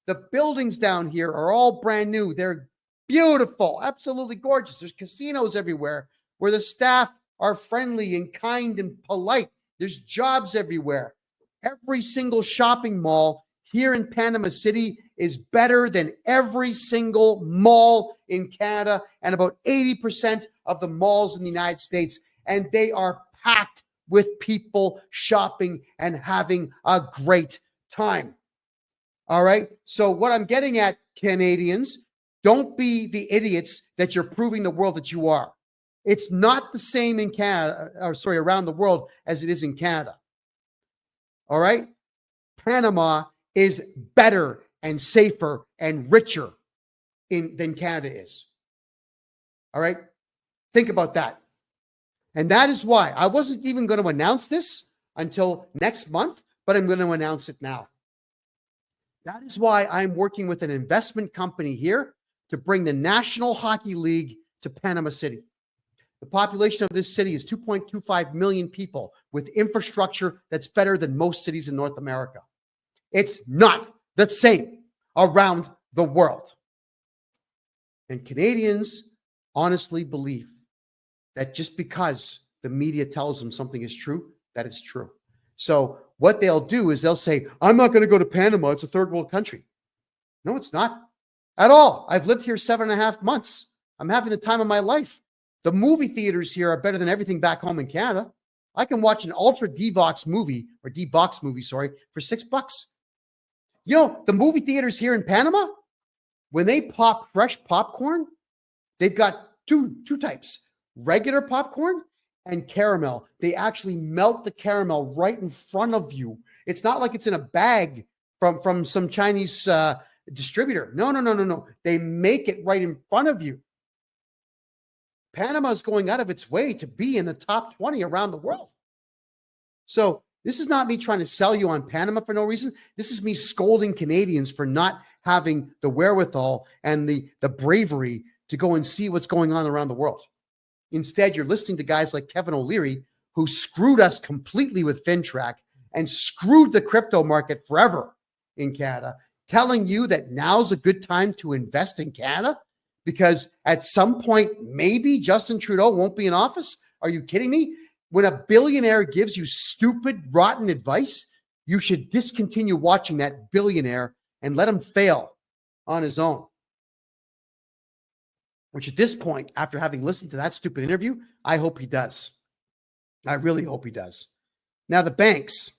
The buildings down here are all brand new. They're beautiful, absolutely gorgeous. There's casinos everywhere where the staff are friendly and kind and polite. There's jobs everywhere. Every single shopping mall here in Panama City is better than every single mall in Canada and about 80% of the malls in the United States. And they are packed with people shopping and having a great time. All right. So what I'm getting at, Canadians, don't be the idiots that you're proving the world that you are. It's not the same in Canada, around the world as it is in Canada. All right. Panama is better and safer and richer than Canada is. All right. Think about that. And that is why I wasn't even going to announce this until next month, but I'm going to announce it now. That is why I'm working with an investment company here to bring the National Hockey League to Panama City. The population of this city is 2.25 million people with infrastructure that's better than most cities in North America. It's not the same around the world. And Canadians honestly believe that just because the media tells them something is true, that is true. So what they'll do is they'll say, I'm not going to go to Panama. It's a third world country. No, it's not at all. I've lived here 7.5 months. I'm having the time of my life. The movie theaters here are better than everything back home in Canada. I can watch an ultra D-box movie for $6. You know, the movie theaters here in Panama, when they pop fresh popcorn, they've got two types, regular popcorn and caramel. They actually melt the caramel right in front of you. It's not like it's in a bag from some Chinese distributor. No. They make it right in front of you. Panama is going out of its way to be in the top 20 around the world. So this is not me trying to sell you on Panama for no reason. This is me scolding Canadians for not having the wherewithal and the bravery to go and see what's going on around the world. Instead, you're listening to guys like Kevin O'Leary, who screwed us completely with FinTrack and screwed the crypto market forever in Canada, telling you that now's a good time to invest in Canada because at some point, maybe Justin Trudeau won't be in office. Are you kidding me? When a billionaire gives you stupid, rotten advice, you should discontinue watching that billionaire and let him fail on his own. Which at this point, after having listened to that stupid interview, I hope he does. I really hope he does. Now, the banks.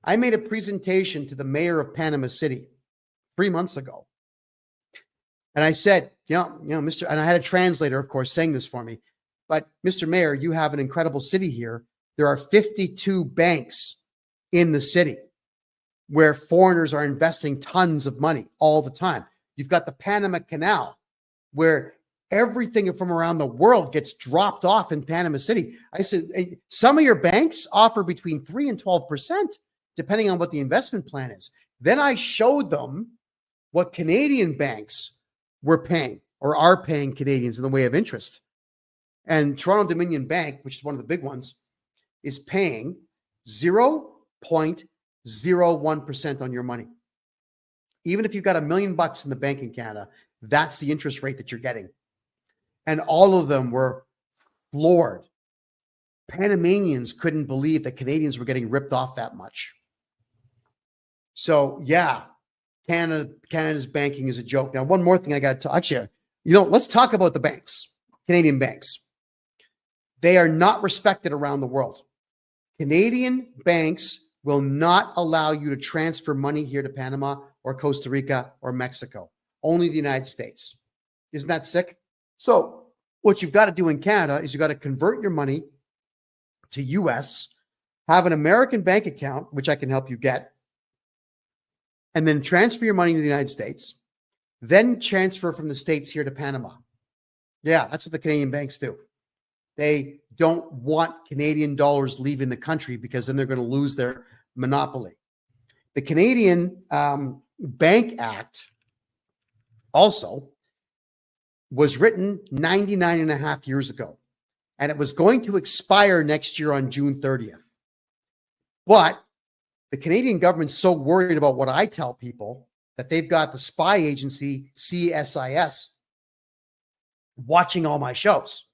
I made a presentation to the mayor of Panama City 3 months ago. And I said, Mr. And I had a translator, of course, saying this for me. But Mr. Mayor, you have an incredible city here. There are 52 banks in the city where foreigners are investing tons of money all the time. You've got the Panama Canal, where everything from around the world gets dropped off in Panama City. I said, some of your banks offer between 3 and 12%, depending on what the investment plan is. Then I showed them what Canadian banks were paying or are paying Canadians in the way of interest. And Toronto Dominion Bank, which is one of the big ones, is paying 0.01% on your money. Even if you've got $1 million in the bank in Canada, that's the interest rate that you're getting. And all of them were floored. Panamanians couldn't believe that Canadians were getting ripped off that much. So, yeah, Canada's banking is a joke. Now, one more thing I got to touch here. Let's talk about the banks, Canadian banks. They are not respected around the world. Canadian banks will not allow you to transfer money here to Panama or Costa Rica or Mexico. Only the United States. Isn't that sick? So what you've got to do in Canada is you've got to convert your money to US, have an American bank account, which I can help you get, and then transfer your money to the United States, then transfer from the States here to Panama. Yeah, that's what the Canadian banks do. They don't want Canadian dollars leaving the country because then they're going to lose their monopoly. The Canadian Bank Act also was written 99 and a half years ago, and it was going to expire next year on June 30th. But the Canadian government's so worried about what I tell people that they've got the spy agency CSIS watching all my shows.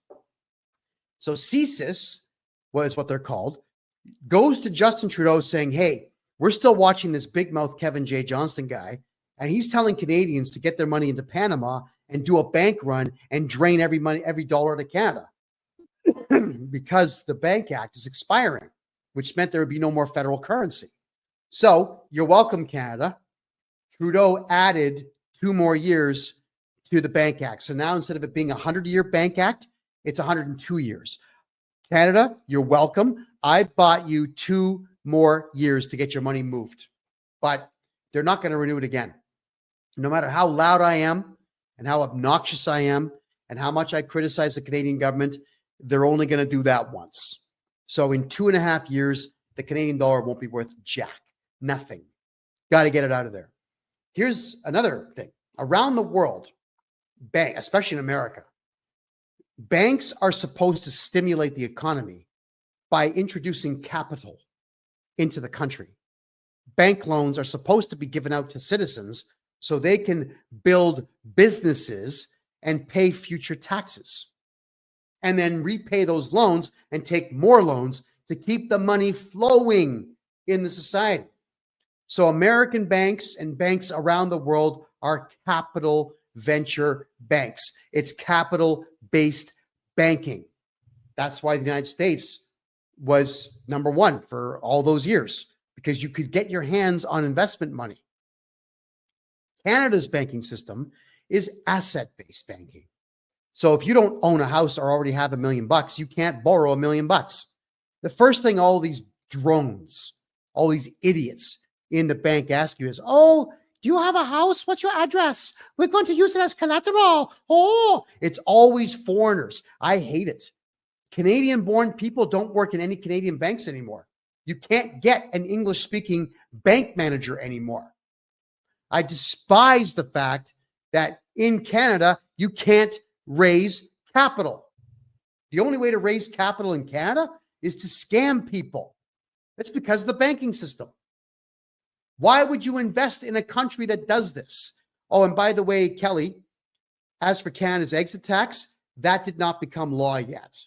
So CSIS was what they're called, goes to Justin Trudeau saying, hey, we're still watching this big mouth Kevin J. Johnston guy, and he's telling Canadians to get their money into Panama and do a bank run and drain every dollar to Canada because the Bank Act is expiring, which meant there would be no more federal currency. So you're welcome, Canada. Trudeau added 2 more years to the Bank Act. So now instead of it being a 100-year Bank Act, it's 102 years. Canada, you're welcome. I bought you 2 more years to get your money moved, but they're not going to renew it again. No matter how loud I am and how obnoxious I am and how much I criticize the Canadian government, they're only going to do that once. So in 2.5 years, the Canadian dollar won't be worth jack, nothing. Got to get it out of there. Here's another thing. Around the world, especially in America, banks are supposed to stimulate the economy by introducing capital into the country. Bank loans are supposed to be given out to citizens so they can build businesses and pay future taxes, and then repay those loans and take more loans to keep the money flowing in the society. So American banks and banks around the world are capital venture banks. It's capital-based banking. That's why the United States was number 1 for all those years, because you could get your hands on investment money. Canada's banking system is asset-based banking. So if you don't own a house or already have $1 million, you can't borrow $1 million. The first thing all these drones, all these idiots in the bank ask you is, oh, do you have a house? What's your address? We're going to use it as collateral. Oh, it's always foreigners. I hate it. Canadian-born people don't work in any Canadian banks anymore. You can't get an English-speaking bank manager anymore. I despise the fact that in Canada, you can't raise capital. The only way to raise capital in Canada is to scam people. It's because of the banking system. Why would you invest in a country that does this? Oh, and by the way, Kelly, as for Canada's exit tax, that did not become law yet.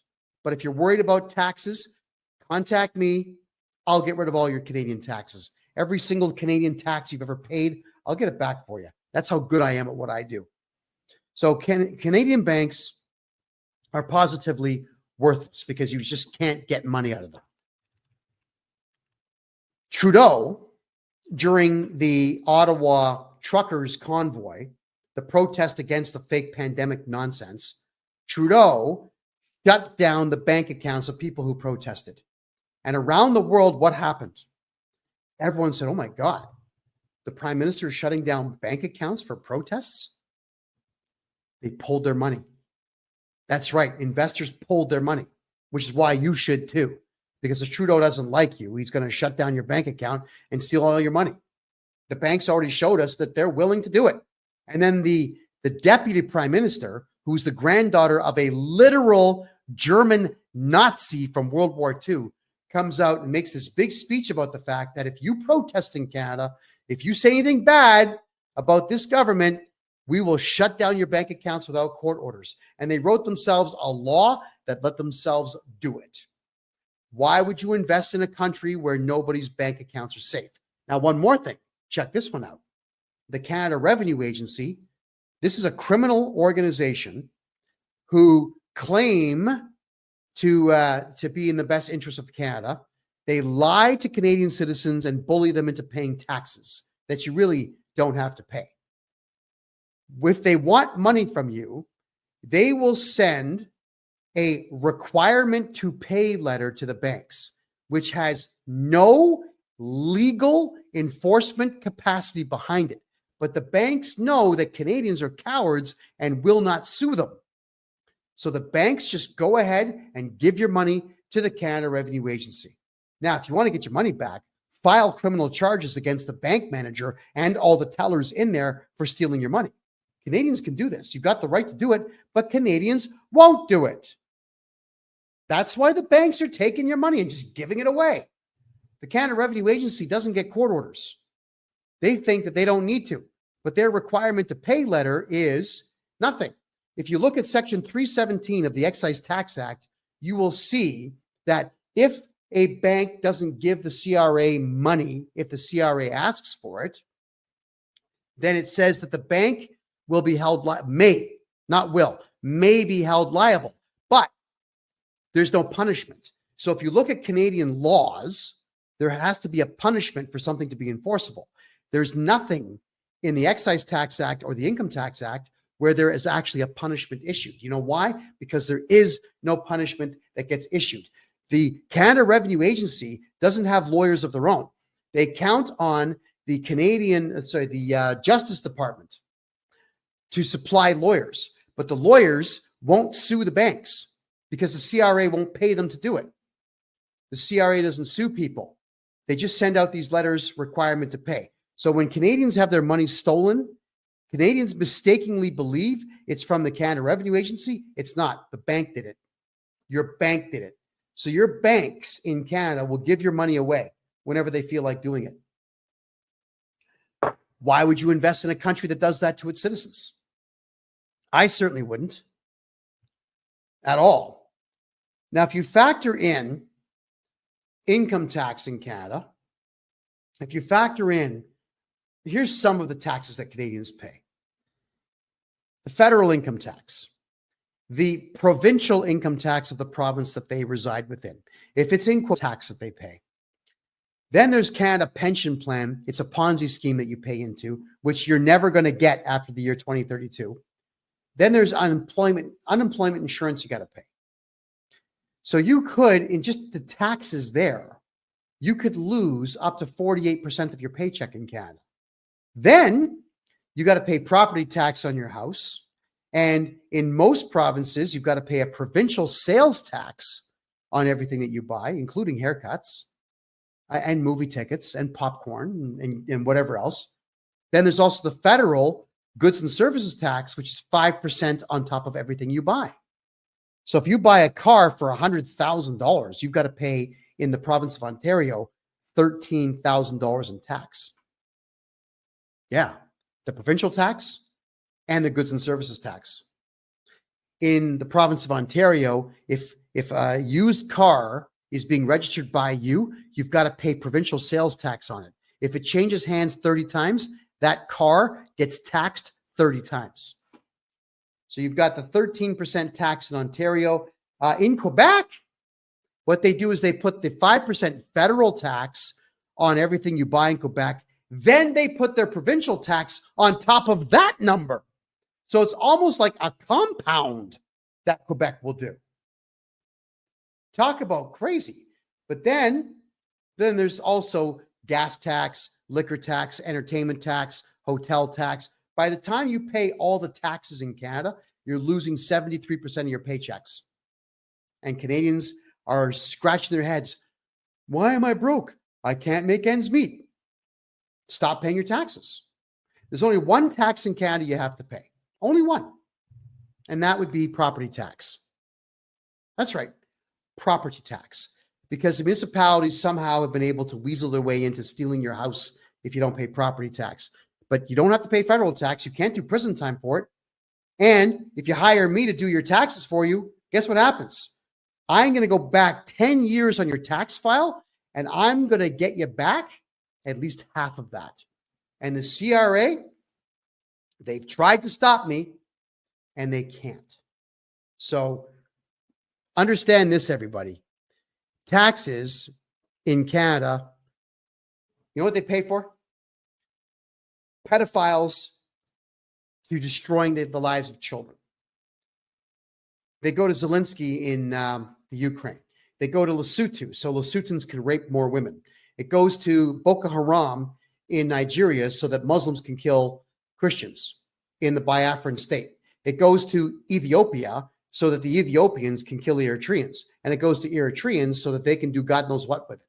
But if you're worried about taxes, contact me. I'll get rid of all your Canadian taxes. Every single Canadian tax you've ever paid, I'll get it back for you. That's how good I am at what I do. So Canadian banks are positively worthless because you just can't get money out of them. Trudeau, during the Ottawa truckers convoy, the protest against the fake pandemic nonsense, Trudeau shut down the bank accounts of people who protested. And around the world, what happened? Everyone said, oh my God, the prime minister is shutting down bank accounts for protests? They pulled their money. That's right. Investors pulled their money, which is why you should too. Because if Trudeau doesn't like you, he's going to shut down your bank account and steal all your money. The banks already showed us that they're willing to do it. And then the deputy prime minister, who's the granddaughter of a literal German Nazi from World War II, comes out and makes this big speech about the fact that if you protest in Canada, if you say anything bad about this government, we will shut down your bank accounts without court orders. And they wrote themselves a law that let themselves do it. Why would you invest in a country where nobody's bank accounts are safe? Now, one more thing. Check this one out. The Canada Revenue Agency, this is a criminal organization who claim to be in the best interest of Canada. They lie to Canadian citizens and bully them into paying taxes that you really don't have to pay. If they want money from you, they will send a requirement to pay letter to the banks, which has no legal enforcement capacity behind it. But the banks know that Canadians are cowards and will not sue them. So the banks just go ahead and give your money to the Canada Revenue Agency. Now, if you want to get your money back, file criminal charges against the bank manager and all the tellers in there for stealing your money. Canadians can do this. You've got the right to do it, but Canadians won't do it. That's why the banks are taking your money and just giving it away. The Canada Revenue Agency doesn't get court orders. They think that they don't need to, but their requirement to pay letter is nothing. If you look at Section 317 of the Excise Tax Act, you will see that if a bank doesn't give the CRA money if the CRA asks for it, then it says that the bank will be held may be held liable, but there's no punishment. So if you look at Canadian laws, there has to be a punishment for something to be enforceable. There's nothing in the Excise Tax Act or the Income Tax Act where there is actually a punishment issued. You know why? Because there is no punishment that gets issued. The Canada Revenue Agency doesn't have lawyers of their own. They count on the Justice Department to supply lawyers, but the lawyers won't sue the banks because the CRA won't pay them to do it. The CRA doesn't sue people. They just send out these letters requirement to pay. So when Canadians have their money stolen, Canadians mistakenly believe it's from the Canada Revenue Agency. It's not. The bank did it. Your bank did it. So your banks in Canada will give your money away whenever they feel like doing it. Why would you invest in a country that does that to its citizens? I certainly wouldn't at all. Now, if you factor in income tax in Canada, if you factor in, here's some of the taxes that Canadians pay. The federal income tax, the provincial income tax of the province that they reside within, if it's income tax that they pay. Then there's Canada Pension Plan. It's a Ponzi scheme that you pay into, which you're never going to get after the year 2032. Then there's unemployment insurance you got to pay. So you could, in just the taxes there, you could lose up to 48% of your paycheck in Canada. Then you got to pay property tax on your house. And in most provinces, you've got to pay a provincial sales tax on everything that you buy, including haircuts and movie tickets and popcorn and whatever else. Then there's also the federal goods and services tax, which is 5% on top of everything you buy. So if you buy a car for $100,000, you've got to pay in the province of Ontario $13,000 in tax. Yeah, the provincial tax and the goods and services tax. In the province of Ontario, if a used car is being registered by you, you've got to pay provincial sales tax on it. If it changes hands 30 times, that car gets taxed 30 times. So you've got the 13% tax in Ontario. In Quebec, what they do is they put the 5% federal tax on everything you buy in Quebec. Then they put their provincial tax on top of that number. So it's almost like a compound that Quebec will do. Talk about crazy. But then there's also gas tax, liquor tax, entertainment tax, hotel tax. By the time you pay all the taxes in Canada, you're losing 73% of your paychecks. And Canadians are scratching their heads. Why am I broke? I can't make ends meet. Stop paying your taxes. There's only one tax in Canada you have to pay. Only one. And that would be property tax. That's right. Property tax. Because the municipalities somehow have been able to weasel their way into stealing your house if you don't pay property tax. But you don't have to pay federal tax. You can't do prison time for it. And if you hire me to do your taxes for you, guess what happens? I'm going to go back 10 years on your tax file, and I'm going to get you back at least half of that. And the CRA, they've tried to stop me, and they can't. So understand this, everybody. Taxes in Canada, you know what they pay for? Pedophiles to destroying the lives of children. They go to Zelensky in the Ukraine. They go to Lesotho, so Lesothans can rape more women. It goes to Boko Haram in Nigeria so that Muslims can kill Christians in the Biafran state. It goes to Ethiopia so that the Ethiopians can kill Eritreans. And it goes to Eritreans so that they can do God knows what with it.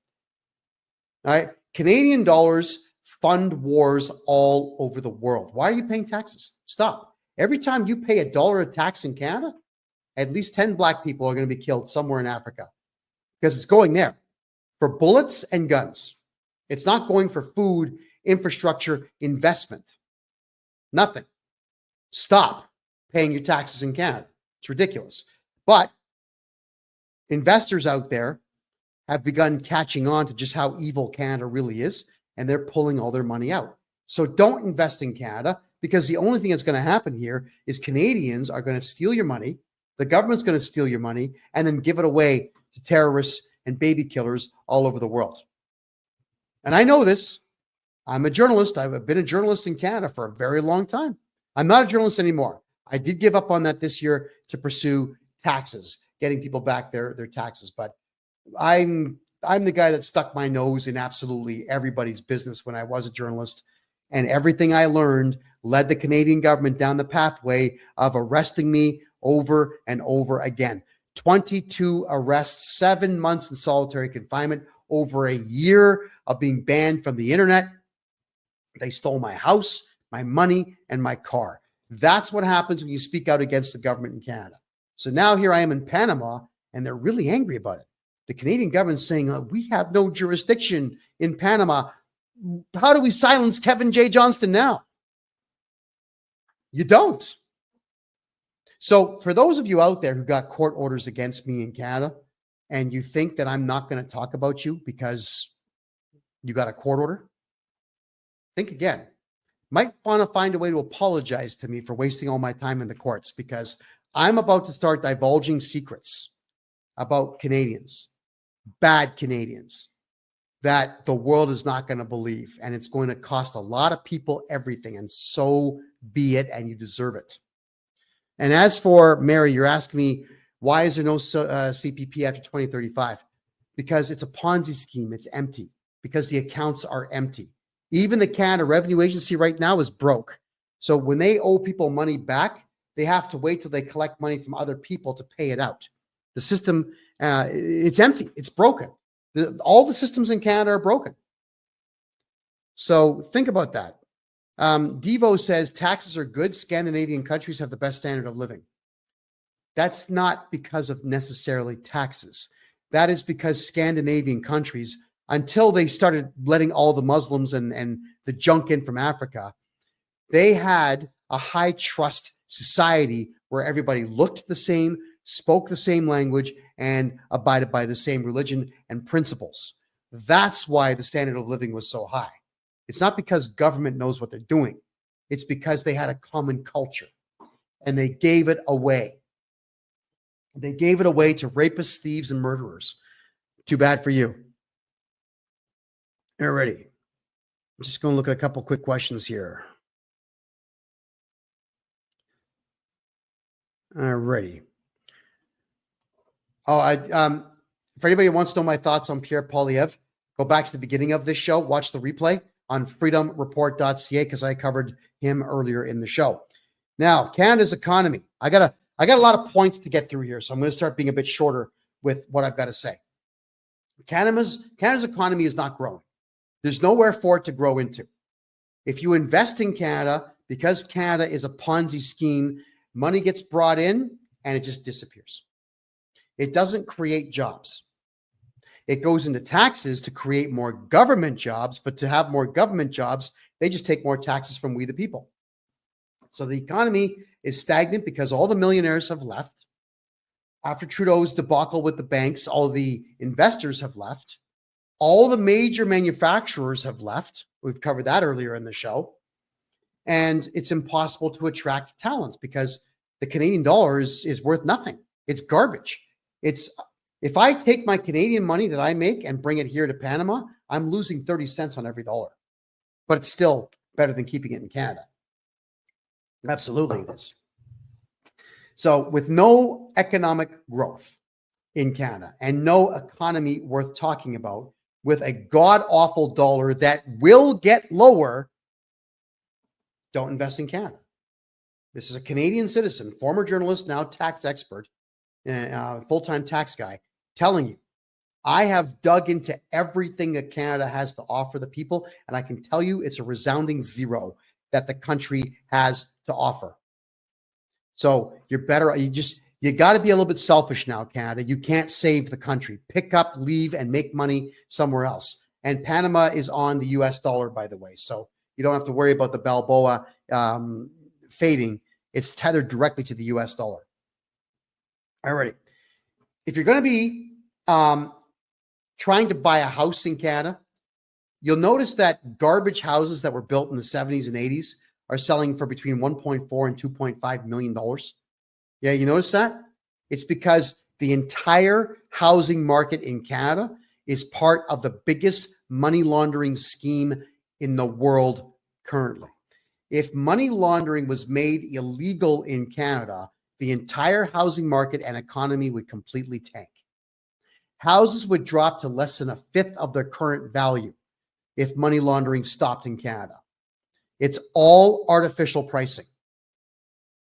All right. Canadian dollars fund wars all over the world. Why are you paying taxes? Stop. Every time you pay $1 of tax in Canada, at least 10 black people are going to be killed somewhere in Africa because it's going there for bullets and guns. It's not going for food, infrastructure, investment. Nothing. Stop paying your taxes in Canada. It's ridiculous. But investors out there have begun catching on to just how evil Canada really is, and they're pulling all their money out. So don't invest in Canada, because the only thing that's going to happen here is Canadians are going to steal your money, the government's going to steal your money, and then give it away to terrorists and baby killers all over the world. And I know this. I'm a journalist. I've been a journalist in Canada for a very long time. I'm not a journalist anymore. I did give up on that this year to pursue taxes, getting people back their taxes. But I'm the guy that stuck my nose in absolutely everybody's business when I was a journalist. And everything I learned led the Canadian government down the pathway of arresting me over and over again. 22 arrests, 7 months in solitary confinement, over a year of being banned from the internet. They stole my house, my money, and my car. That's what happens when you speak out against the government in Canada. So now here I am in Panama, and they're really angry about it. The Canadian government's saying, we have no jurisdiction in Panama. How do we silence Kevin J. Johnston now? You don't. So for those of you out there who got court orders against me in Canada, and you think that I'm not going to talk about you because you got a court order, think again. Might want to find a way to apologize to me for wasting all my time in the courts, because I'm about to start divulging secrets about Canadians, bad Canadians, that the world is not going to believe. And it's going to cost a lot of people everything. And so be it. And you deserve it. And as for Mary, you're asking me, why is there no CPP after 2035? Because it's a Ponzi scheme. It's empty. Because the accounts are empty. Even the Canada Revenue Agency right now is broke. So when they owe people money back, they have to wait till they collect money from other people to pay it out. The system, it's empty. It's broken. All the systems in Canada are broken. So think about that. Devo says taxes are good. Scandinavian countries have the best standard of living. That's not because of necessarily taxes. That is because Scandinavian countries, until they started letting all the Muslims and the junk in from Africa, they had a high trust society where everybody looked the same, spoke the same language, and abided by the same religion and principles. That's why the standard of living was so high. It's not because government knows what they're doing. It's because they had a common culture and they gave it away. They gave it away to rapists, thieves, and murderers. Too bad for you. Alrighty. I'm just going to look at a couple quick questions here. Alrighty. For anybody who wants to know my thoughts on Pierre Poilievre, go back to the beginning of this show, watch the replay on freedomreport.ca, because I covered him earlier in the show. Now, Canada's economy. I got a lot of points to get through here, so I'm going to start being a bit shorter with what I've got to say. Canada's economy is not growing. There's nowhere for it to grow into. If you invest in Canada, because Canada is a Ponzi scheme, money gets brought in and it just disappears. It doesn't create jobs. It goes into taxes to create more government jobs, but to have more government jobs, they just take more taxes from we the people. So the economy is stagnant because all the millionaires have left. After Trudeau's debacle with the banks, all the investors have left. All the major manufacturers have left. We've covered that earlier in the show. And it's impossible to attract talent because the Canadian dollar is worth nothing. It's garbage. If I take my Canadian money that I make and bring it here to Panama, I'm losing 30 cents on every dollar. But it's still better than keeping it in Canada. Absolutely it is. So with no economic growth in Canada and no economy worth talking about, with a god-awful dollar that will get lower, don't invest in Canada. This is a Canadian citizen, former journalist, now tax expert, full-time tax guy, telling you, I have dug into everything that Canada has to offer the people, and I can tell you it's a resounding zero that the country has to offer. So you're better, you got to be a little bit selfish now, Canada. You can't save the country. Pick up, leave, and make money somewhere else. And Panama is on the US dollar, by the way. So you don't have to worry about the Balboa fading. It's tethered directly to the US dollar. All right. If you're going to be trying to buy a house in Canada, you'll notice that garbage houses that were built in the 70s and 80s are selling for between 1.4 and 2.5 million dollars. Yeah, you notice that? It's because the entire housing market in Canada is part of the biggest money laundering scheme in the world currently. If money laundering was made illegal in Canada, the entire housing market and economy would completely tank. Houses would drop to less than a fifth of their current value if money laundering stopped in Canada. It's all artificial pricing.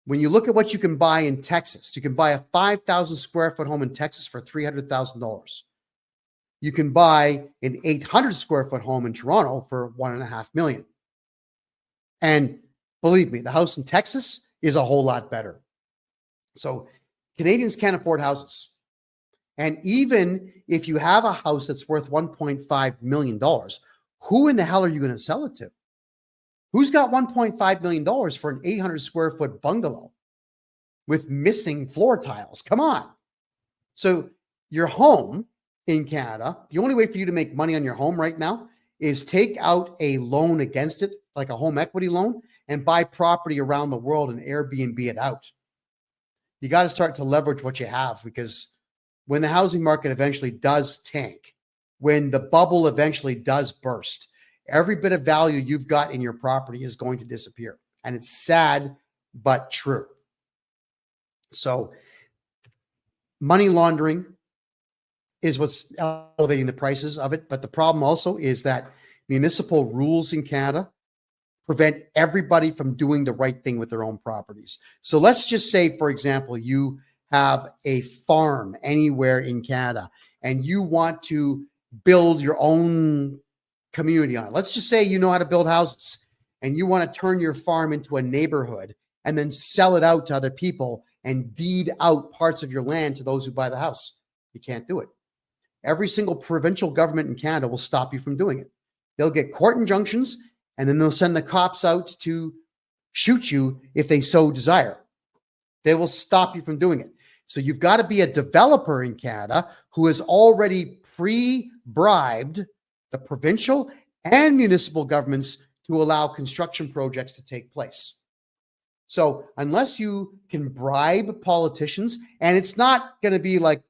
When you look at what you can buy in Texas, you can buy a 5,000 square foot home in Texas for $300,000. You can buy an 800 square foot home in Toronto for $1.5 million. And believe me, the house in Texas is a whole lot better. So Canadians can't afford houses. And even if you have a house that's worth $1.5 million, who in the hell are you going to sell it to? Who's got $1.5 million for an 800 square foot bungalow with missing floor tiles? Come on. So your home in Canada, the only way for you to make money on your home right now is take out a loan against it, like a home equity loan, and buy property around the world and Airbnb it out. You got to start to leverage what you have, because when the housing market eventually does tank, when the bubble eventually does burst, every bit of value you've got in your property is going to disappear. And it's sad, but true. So money laundering is what's elevating the prices of it. But the problem also is that municipal rules in Canada prevent everybody from doing the right thing with their own properties. So let's just say, for example, you have a farm anywhere in Canada and you want to build your own community on it. Let's just say you know how to build houses and you want to turn your farm into a neighborhood and then sell it out to other people and deed out parts of your land to those who buy the house. You can't do it. Every single provincial government in Canada will stop you from doing it. They'll get court injunctions and then they'll send the cops out to shoot you if they so desire. They will stop you from doing it. So you've got to be a developer in Canada who has already pre-bribed the provincial and municipal governments to allow construction projects to take place. So unless you can bribe politicians, and it's not going to be like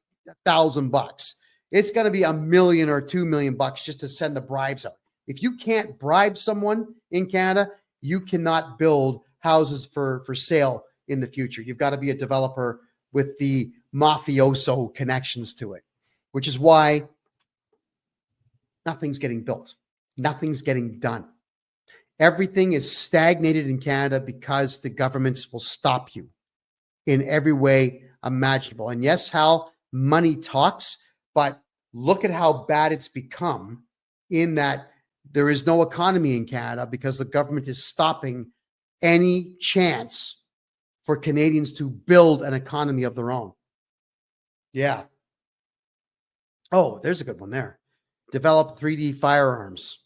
$1,000, it's going to be $1 million or $2 million just to send the bribes out. If you can't bribe someone in Canada, you cannot build houses for sale in the future. You've got to be a developer with the mafioso connections to it, which is why nothing's getting built. Nothing's getting done. Everything is stagnated in Canada because the governments will stop you in every way imaginable. And yes, Hal, money talks, but look at how bad it's become in that there is no economy in Canada because the government is stopping any chance for Canadians to build an economy of their own. Yeah. Oh, there's a good one there. Develop 3D firearms.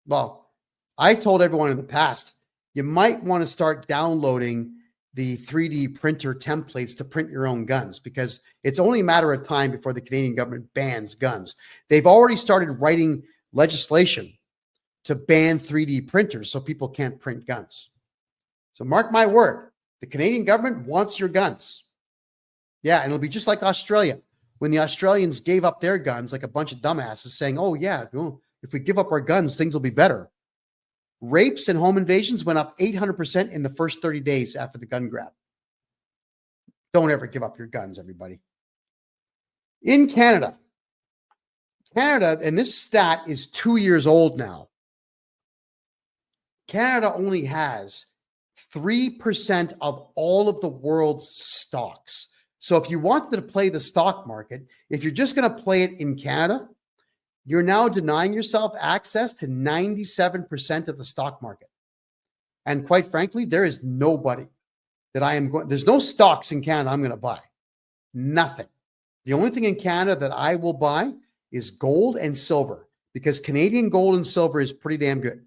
Well, I told everyone in the past, you might want to start downloading the 3D printer templates to print your own guns, because it's only a matter of time before the Canadian government bans guns. They've already started writing legislation to ban 3D printers so people can't print guns. So mark my word, the Canadian government wants your guns. Yeah, and it'll be just like Australia. When the Australians gave up their guns, like a bunch of dumbasses saying, oh yeah, if we give up our guns, things will be better. Rapes and home invasions went up 800% in the first 30 days after the gun grab. Don't ever give up your guns, everybody. In Canada, and this stat is 2 years old now, Canada only has 3% of all of the world's stocks. So if you wanted to play the stock market, if you're just going to play it in Canada, you're now denying yourself access to 97% of the stock market. And quite frankly, there is nobody that there's no stocks in Canada I'm going to buy. Nothing. The only thing in Canada that I will buy is gold and silver, because Canadian gold and silver is pretty damn good.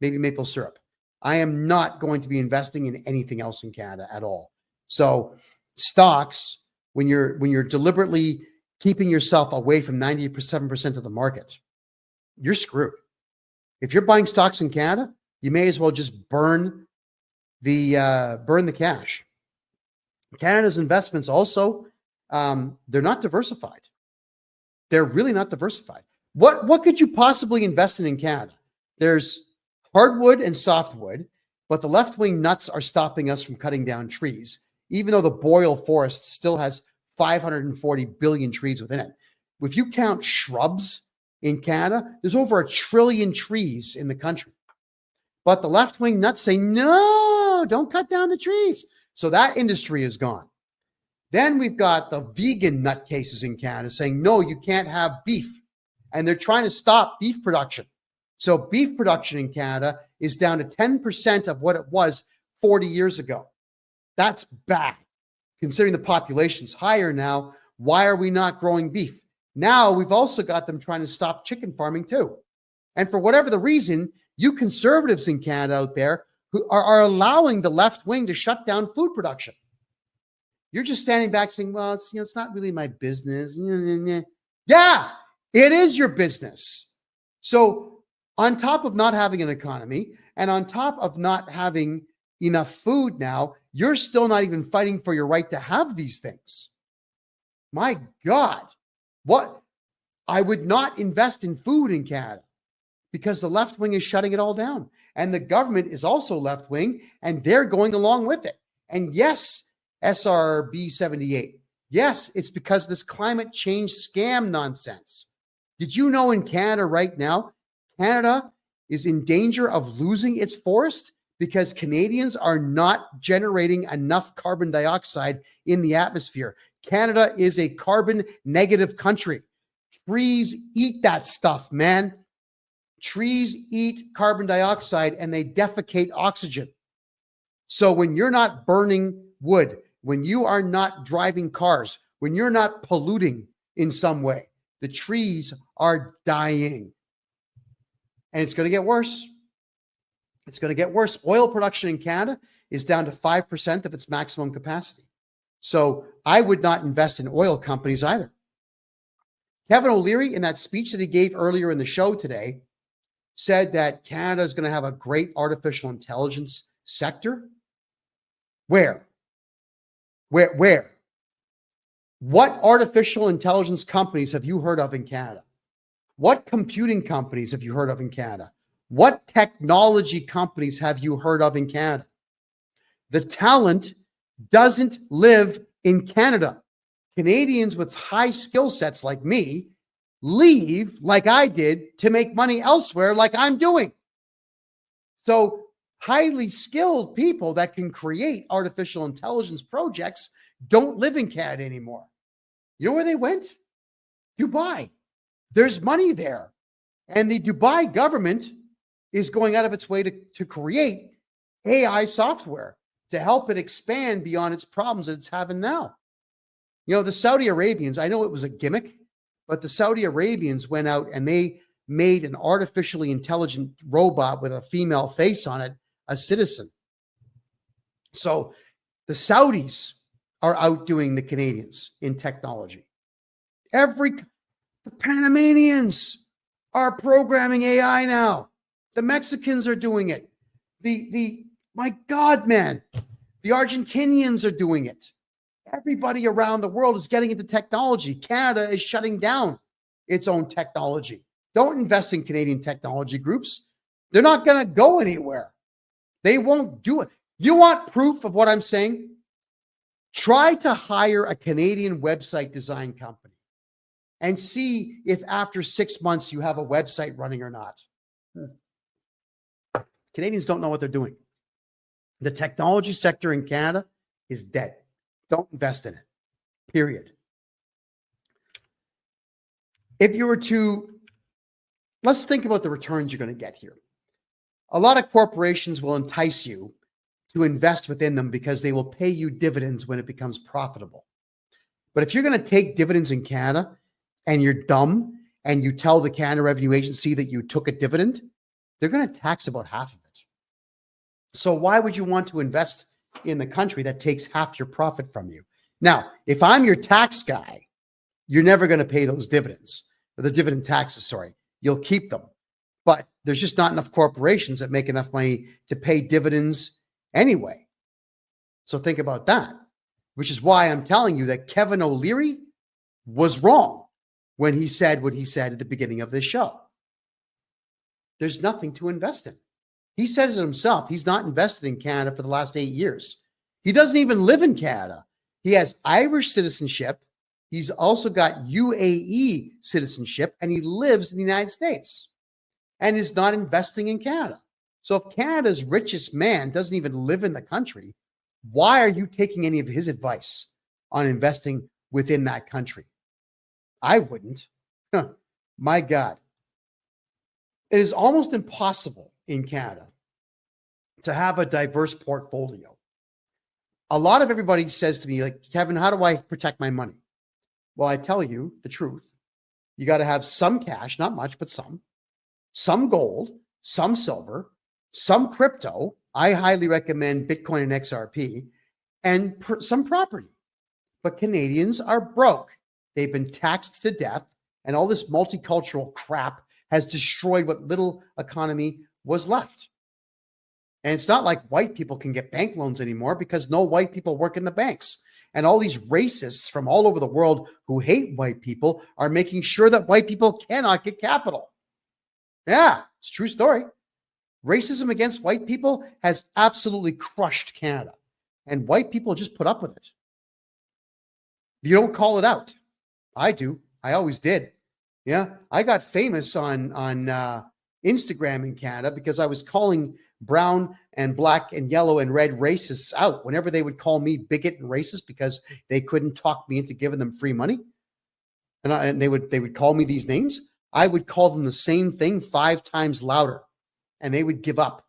Maybe maple syrup. I am not going to be investing in anything else in Canada at all. So stocks, when you're deliberately keeping yourself away from 97% of the market, you're screwed. If you're buying stocks in Canada, you may as well just burn the cash. Canada's investments also, they're not diversified. They're really not diversified. What could you possibly invest in Canada? There's hardwood and softwood, but the left-wing nuts are stopping us from cutting down trees, even though the boreal forest still has 540 billion trees within it. If you count shrubs in Canada, there's over 1 trillion trees in the country. But the left-wing nuts say, no, don't cut down the trees. So that industry is gone. Then we've got the vegan nutcases in Canada saying, no, you can't have beef. And they're trying to stop beef production. So beef production in Canada is down to 10% of what it was 40 years ago. That's bad. Considering the population's higher now, why are we not growing beef? Now we've also got them trying to stop chicken farming too. And for whatever the reason, you conservatives in Canada out there who are allowing the left wing to shut down food production. You're just standing back saying, well, it's not really my business. Yeah, it is your business. So on top of not having an economy and on top of not having enough food now, you're still not even fighting for your right to have these things. My God, what? I would not invest in food in Canada because the left wing is shutting it all down. And the government is also left wing and they're going along with it. And yes, SRB 78. Yes, it's because of this climate change scam nonsense. Did you know in Canada right now, Canada is in danger of losing its forest because Canadians are not generating enough carbon dioxide in the atmosphere. Canada is a carbon negative country. Trees eat that stuff, man. Trees eat carbon dioxide and they defecate oxygen. So when you're not burning wood, when you are not driving cars, when you're not polluting in some way, the trees are dying. And it's going to get worse. It's going to get worse. Oil production in Canada is down to 5% of its maximum capacity. So I would not invest in oil companies either. Kevin O'Leary, in that speech that he gave earlier in the show today, said that Canada is going to have a great artificial intelligence sector. Where? What artificial intelligence companies have you heard of in Canada? What computing companies have you heard of in Canada? What technology companies have you heard of in Canada? The talent doesn't live in Canada. Canadians with high skill sets like me leave like I did to make money elsewhere like I'm doing. So highly skilled people that can create artificial intelligence projects don't live in Canada anymore. You know where they went? Dubai. There's money there. And the Dubai government is going out of its way to create AI software to help it expand beyond its problems that it's having now. You know, the Saudi Arabians, I know it was a gimmick, but the Saudi Arabians went out and they made an artificially intelligent robot with a female face on it, a citizen. So the Saudis are outdoing the Canadians in technology. The Panamanians are programming AI now. The Mexicans are doing it. My God, man, the Argentinians are doing it. Everybody around the world is getting into technology. Canada is shutting down its own technology. Don't invest in Canadian technology groups. They're not going to go anywhere. They won't do it. You want proof of what I'm saying? Try to hire a Canadian website design company and see if after 6 months you have a website running or not. Canadians don't know what they're doing. The technology sector in Canada is dead. Don't invest in it, period. If you were to, let's think about the returns you're going to get here. A lot of corporations will entice you to invest within them because they will pay you dividends when it becomes profitable. But if you're going to take dividends in Canada and you're dumb and you tell the Canada Revenue Agency that you took a dividend, they're going to tax about half of it. So why would you want to invest in the country that takes half your profit from you? Now, if I'm your tax guy you're never going to pay those dividends, or the dividend taxes, sorry. You'll keep them. But there's just not enough corporations that make enough money to pay dividends anyway. So think about that, which is why I'm telling you that Kevin O'Leary was wrong when he said what he said at the beginning of this show. There's nothing to invest in. He says it himself. He's not invested in Canada for the last 8 years. He doesn't even live in Canada. He has Irish citizenship. He's also got UAE citizenship, and he lives in the United States and is not investing in Canada. So if Canada's richest man doesn't even live in the country, why are you taking any of his advice on investing within that country? I wouldn't. My God. It is almost impossible in Canada to have a diverse portfolio. A lot of everybody says to me, like, Kevin, how do I protect my money? Well, I tell you the truth. You got to have some cash, not much, but some gold, some silver, some crypto. I highly recommend Bitcoin and XRP, and some property. But Canadians are broke. They've been taxed to death, and all this multicultural crap has destroyed what little economy was left. And it's not like white people can get bank loans anymore because no white people work in the banks. And all these racists from all over the world who hate white people are making sure that white people cannot get capital. Yeah, it's a true story. Racism against white people has absolutely crushed Canada. And white people just put up with it. You don't call it out. I do. I always did. Yeah, I got famous on Instagram in Canada because I was calling brown and black and yellow and red racists out whenever they would call me bigot and racist because they couldn't talk me into giving them free money. And they would call me these names. I would call them the same thing 5 times louder, and they would give up.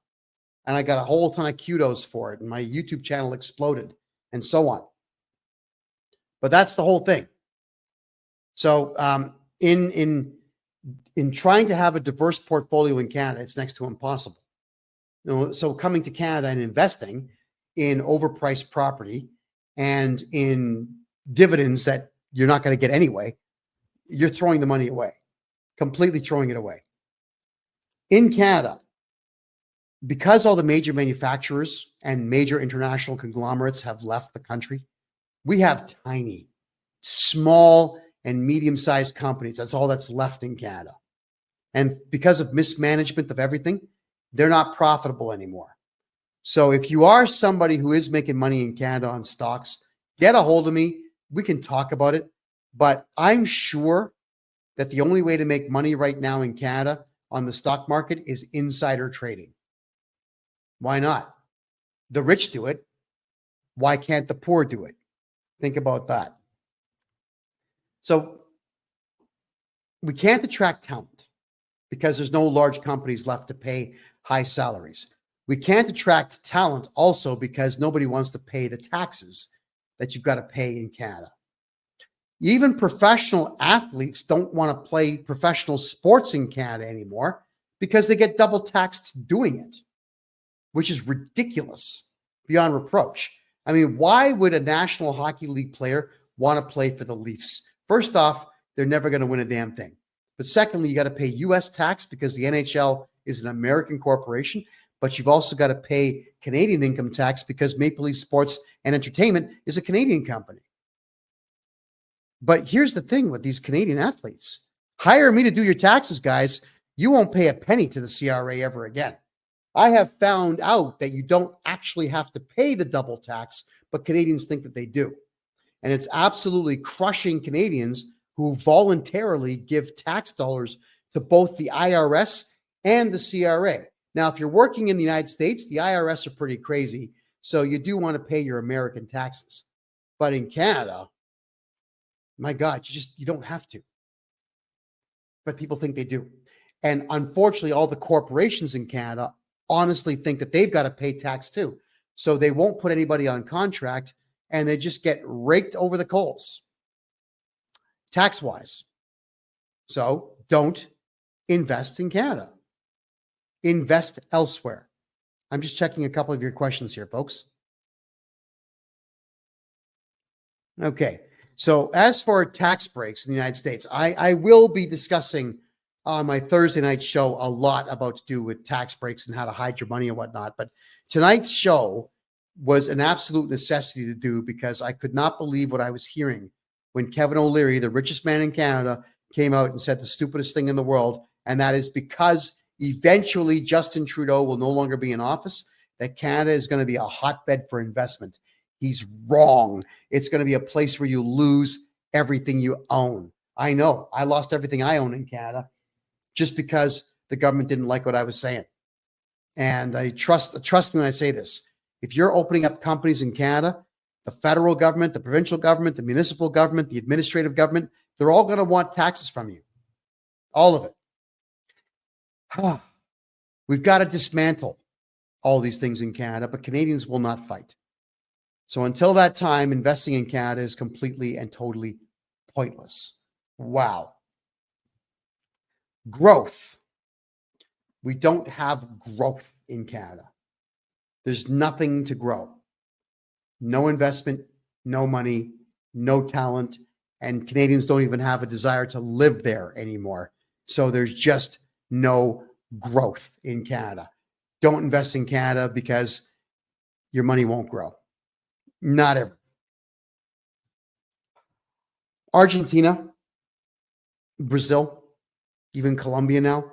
And I got a whole ton of kudos for it, and my YouTube channel exploded, and so on. But that's the whole thing. So in trying to have a diverse portfolio in Canada, it's next to impossible. So coming to Canada and investing in overpriced property and in dividends that you're not going to get anyway, you're throwing the money away, completely throwing it away. In Canada, because all the major manufacturers and major international conglomerates have left the country, we have tiny, small, and medium-sized companies. That's all that's left in Canada. And because of mismanagement of everything, they're not profitable anymore. So if you are somebody who is making money in Canada on stocks, get a hold of me. We can talk about it. But I'm sure that the only way to make money right now in Canada on the stock market is insider trading. Why not? The rich do it. Why can't the poor do it? Think about that. So we can't attract talent because there's no large companies left to pay high salaries. We can't attract talent also because nobody wants to pay the taxes that you've got to pay in Canada. Even professional athletes don't want to play professional sports in Canada anymore because they get double taxed doing it, which is ridiculous beyond reproach. I mean, why would a National Hockey League player want to play for the Leafs? First off, they're never going to win a damn thing. But secondly, you got to pay U.S. tax because the NHL is an American corporation, but you've also got to pay Canadian income tax because Maple Leaf Sports and Entertainment is a Canadian company. But here's the thing with these Canadian athletes. Hire me to do your taxes, guys. You won't pay a penny to the CRA ever again. I have found out that you don't actually have to pay the double tax, but Canadians think that they do. And it's absolutely crushing Canadians who voluntarily give tax dollars to both the IRS and the CRA. Now, if you're working in the United States, the IRS are pretty crazy, so you do want to pay your American taxes. But in Canada, my God, you don't have to. But people think they do. And unfortunately, all the corporations in Canada honestly think that they've got to pay tax too. So they won't put anybody on contract and they just get raked over the coals tax-wise. So don't invest in Canada. Invest elsewhere. I'm just checking a couple of your questions here, folks. Okay. So as for tax breaks in the United States, I will be discussing on my Thursday night show a lot about to do with tax breaks and how to hide your money and whatnot. But tonight's show was an absolute necessity to do because I could not believe what I was hearing when Kevin O'Leary, the richest man in Canada, came out and said the stupidest thing in the world. And that is because eventually Justin Trudeau will no longer be in office, that Canada is going to be a hotbed for investment. He's wrong. It's going to be a place where you lose everything you own. I know. I lost everything I own in Canada just because the government didn't like what I was saying. And I trust me when I say this. If you're opening up companies in Canada, the federal government, the provincial government, the municipal government, the administrative government, they're all going to want taxes from you. All of it. We've got to dismantle all these things in Canada, but Canadians will not fight. So until that time, investing in Canada is completely and totally pointless. Wow. Growth. We don't have growth in Canada. There's nothing to grow. No investment, no money, no talent, and Canadians don't even have a desire to live there anymore. So there's just no growth in Canada. Don't invest in Canada because your money won't grow. Not ever. Argentina, Brazil, even Colombia now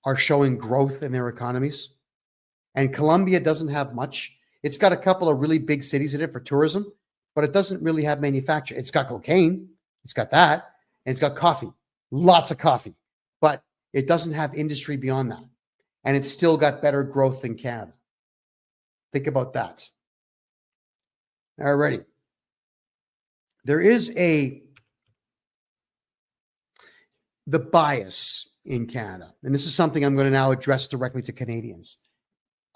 are showing growth in their economies. And Colombia doesn't have much. It's got a couple of really big cities in it for tourism, but it doesn't really have manufacturing. It's got cocaine. It's got that. And it's got coffee. Lots of coffee. But it doesn't have industry beyond that. And it's still got better growth than Canada. Think about that. Alrighty. There is the bias in Canada. And this is something I'm going to now address directly to Canadians.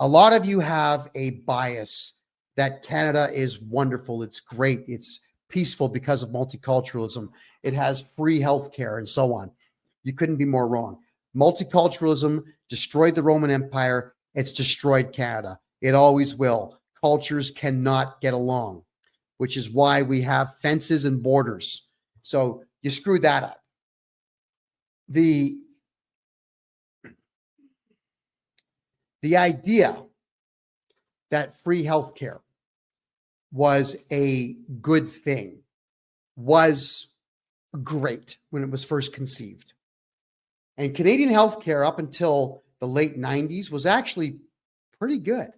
A lot of you have a bias that Canada is wonderful. It's great. It's peaceful because of multiculturalism. It has free healthcare and so on. You couldn't be more wrong. Multiculturalism destroyed the Roman Empire. It's destroyed Canada. It always will. Cultures cannot get along, which is why we have fences and borders. So you screw that up. The idea that free healthcare was a good thing was great when it was first conceived. And Canadian healthcare up until the late 90s was actually pretty good.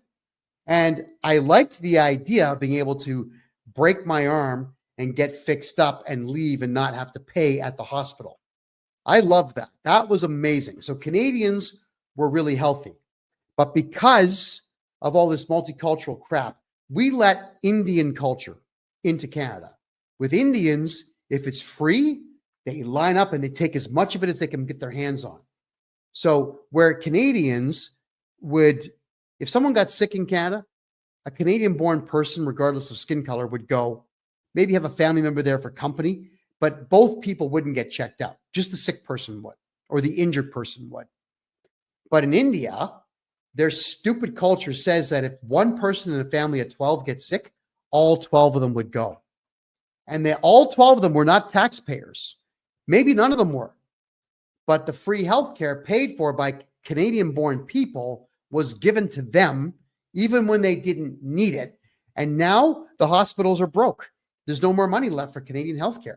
And I liked the idea of being able to break my arm and get fixed up and leave and not have to pay at the hospital. I loved that. That was amazing. So Canadians were really healthy. But because of all this multicultural crap, we let Indian culture into Canada. With Indians, if it's free, they line up and they take as much of it as they can get their hands on. So where Canadians would, if someone got sick in Canada, a Canadian-born person, regardless of skin color, would go, maybe have a family member there for company, but both people wouldn't get checked out. Just the sick person would, or the injured person would. But in India, their stupid culture says that if one person in a family of 12 gets sick, all 12 of them would go. And all 12 of them were not taxpayers. Maybe none of them were. But the free healthcare paid for by Canadian-born people was given to them even when they didn't need it. And now the hospitals are broke. There's no more money left for Canadian healthcare.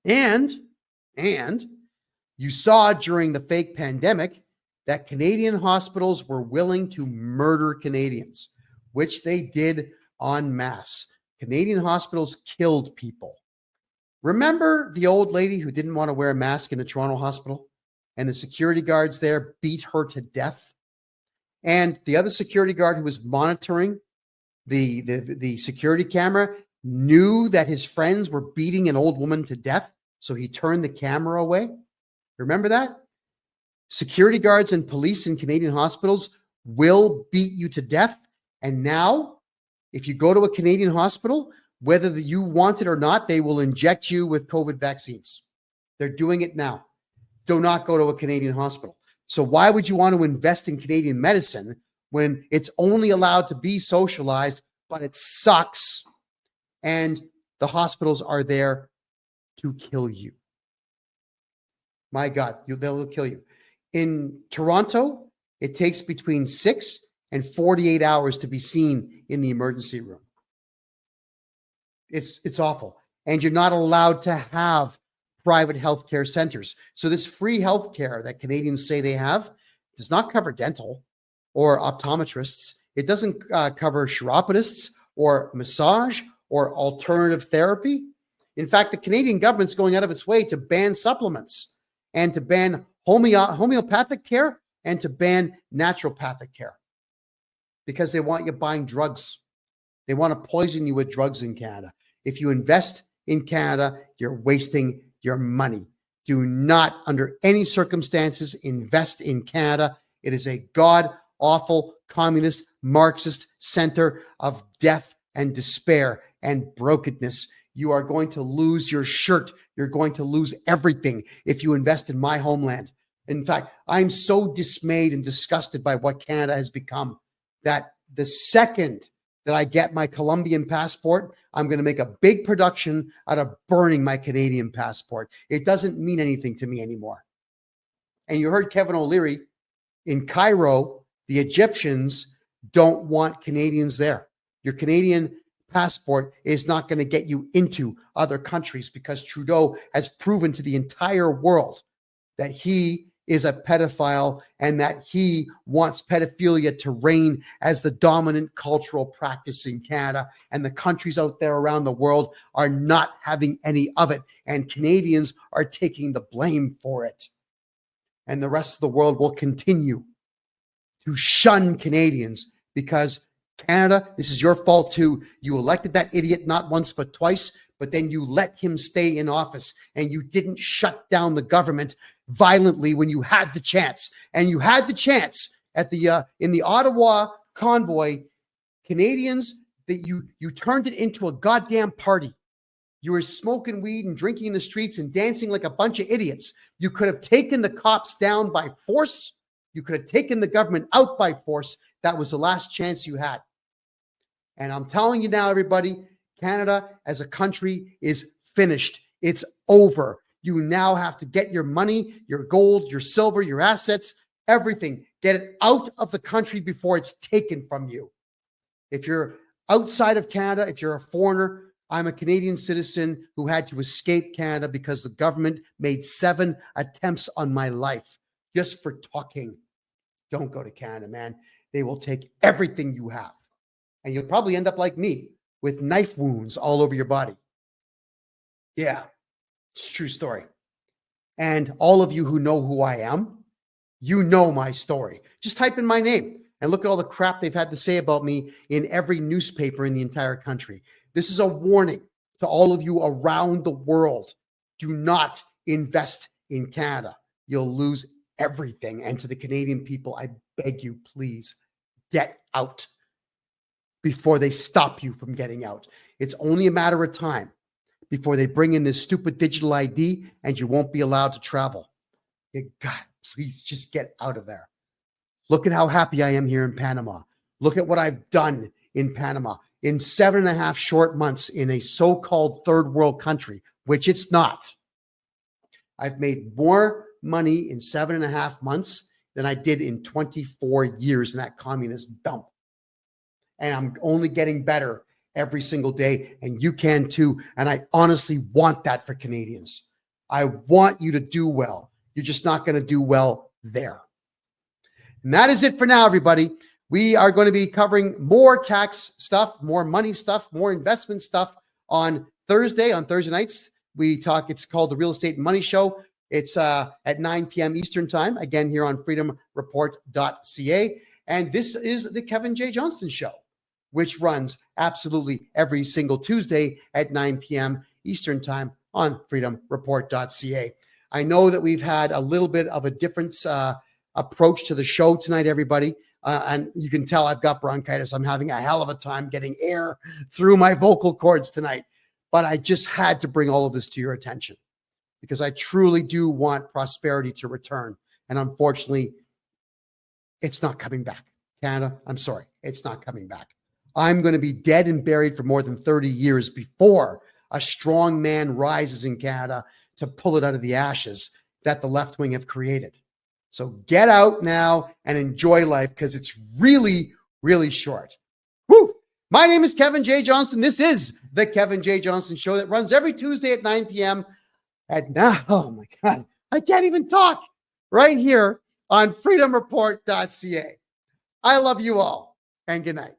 And you saw during the fake pandemic that Canadian hospitals were willing to murder Canadians, which they did en masse. Canadian hospitals killed people. Remember the old lady who didn't want to wear a mask in the Toronto hospital and the security guards there beat her to death? And the other security guard who was monitoring the security camera knew that his friends were beating an old woman to death, so he turned the camera away. Remember that? Security guards and police in Canadian hospitals will beat you to death. And now, if you go to a Canadian hospital, whether you want it or not, they will inject you with COVID vaccines. They're doing it now. Do not go to a Canadian hospital. So why would you want to invest in Canadian medicine when it's only allowed to be socialized, but it sucks? And the hospitals are there to kill you. My God, they'll kill you. In Toronto, it takes between 6 and 48 hours to be seen in the emergency room. It's awful. And you're not allowed to have private healthcare centers. So this free healthcare that Canadians say they have does not cover dental or optometrists. It doesn't cover chiropodists or massage or alternative therapy. In fact, the Canadian government's going out of its way to ban supplements and to ban homeopathic care and to ban naturopathic care because they want you buying drugs. They want to poison you with drugs in Canada. If you invest in Canada, you're wasting your money. Do not, under any circumstances, invest in Canada. It is a god-awful, communist, Marxist center of death and despair and brokenness. You are going to lose your shirt. You're going to lose everything if you invest in my homeland. In fact, I'm so dismayed and disgusted by what Canada has become that the second that I get my Colombian passport, I'm going to make a big production out of burning my Canadian passport. It doesn't mean anything to me anymore. And you heard Kevin O'Leary in Cairo, the Egyptians don't want Canadians there. Your Canadian passport is not going to get you into other countries because Trudeau has proven to the entire world that he is a pedophile and that he wants pedophilia to reign as the dominant cultural practice in Canada. And the countries out there around the world are not having any of it. And Canadians are taking the blame for it. And the rest of the world will continue to shun Canadians because Canada, this is your fault too. You elected that idiot not once but twice, but then you let him stay in office and you didn't shut down the government violently when you had the chance. And you had the chance at the in the Ottawa convoy, Canadians, that you turned it into a goddamn party. You were smoking weed and drinking in the streets and dancing like a bunch of idiots. You could have taken the cops down by force. You could have taken the government out by force. That was the last chance you had. And I'm telling you now, everybody, Canada as a country is finished. It's over. You now have to get your money, your gold, your silver, your assets, everything. Get it out of the country before it's taken from you. If you're outside of Canada, if you're a foreigner, I'm a Canadian citizen who had to escape Canada because the government made 7 attempts on my life just for talking. Don't go to Canada, man. They will take everything you have. And you'll probably end up like me with knife wounds all over your body. Yeah, it's a true story. And all of you who know who I am, you know my story. Just type in my name and look at all the crap they've had to say about me in every newspaper in the entire country. This is a warning to all of you around the world. Do not invest in Canada. You'll lose everything. And to the Canadian people, I beg you, please get out before they stop you from getting out. It's only a matter of time before they bring in this stupid digital ID and you won't be allowed to travel. God, please just get out of there. Look at how happy I am here in Panama. Look at what I've done in Panama. In 7.5 short months in a so-called third world country, which it's not. I've made more money in 7.5 months than I did in 24 years in that communist dump. And I'm only getting better every single day, and you can too. And I honestly want that for Canadians. I want you to do well. You're just not going to do well there. And that is it for now, everybody. We are going to be covering more tax stuff, more money stuff, more investment stuff on Thursday. On Thursday nights, we talk. It's called the Real Estate Money Show. It's at 9 p.m. Eastern time, again, here on freedomreport.ca. And this is the Kevin J. Johnston Show, which runs absolutely every single Tuesday at 9 p.m. Eastern time on freedomreport.ca. I know that we've had a little bit of a different approach to the show tonight, everybody. And you can tell I've got bronchitis. I'm having a hell of a time getting air through my vocal cords tonight. But I just had to bring all of this to your attention because I truly do want prosperity to return. And unfortunately, it's not coming back. Canada, I'm sorry, it's not coming back. I'm going to be dead and buried for more than 30 years before a strong man rises in Canada to pull it out of the ashes that the left wing have created. So get out now and enjoy life because it's really, really short. Woo! My name is Kevin J. Johnston. This is the Kevin J. Johnston Show that runs every Tuesday at 9 p.m. And now, oh my God, I can't even talk, right here on freedomreport.ca. I love you all and good night.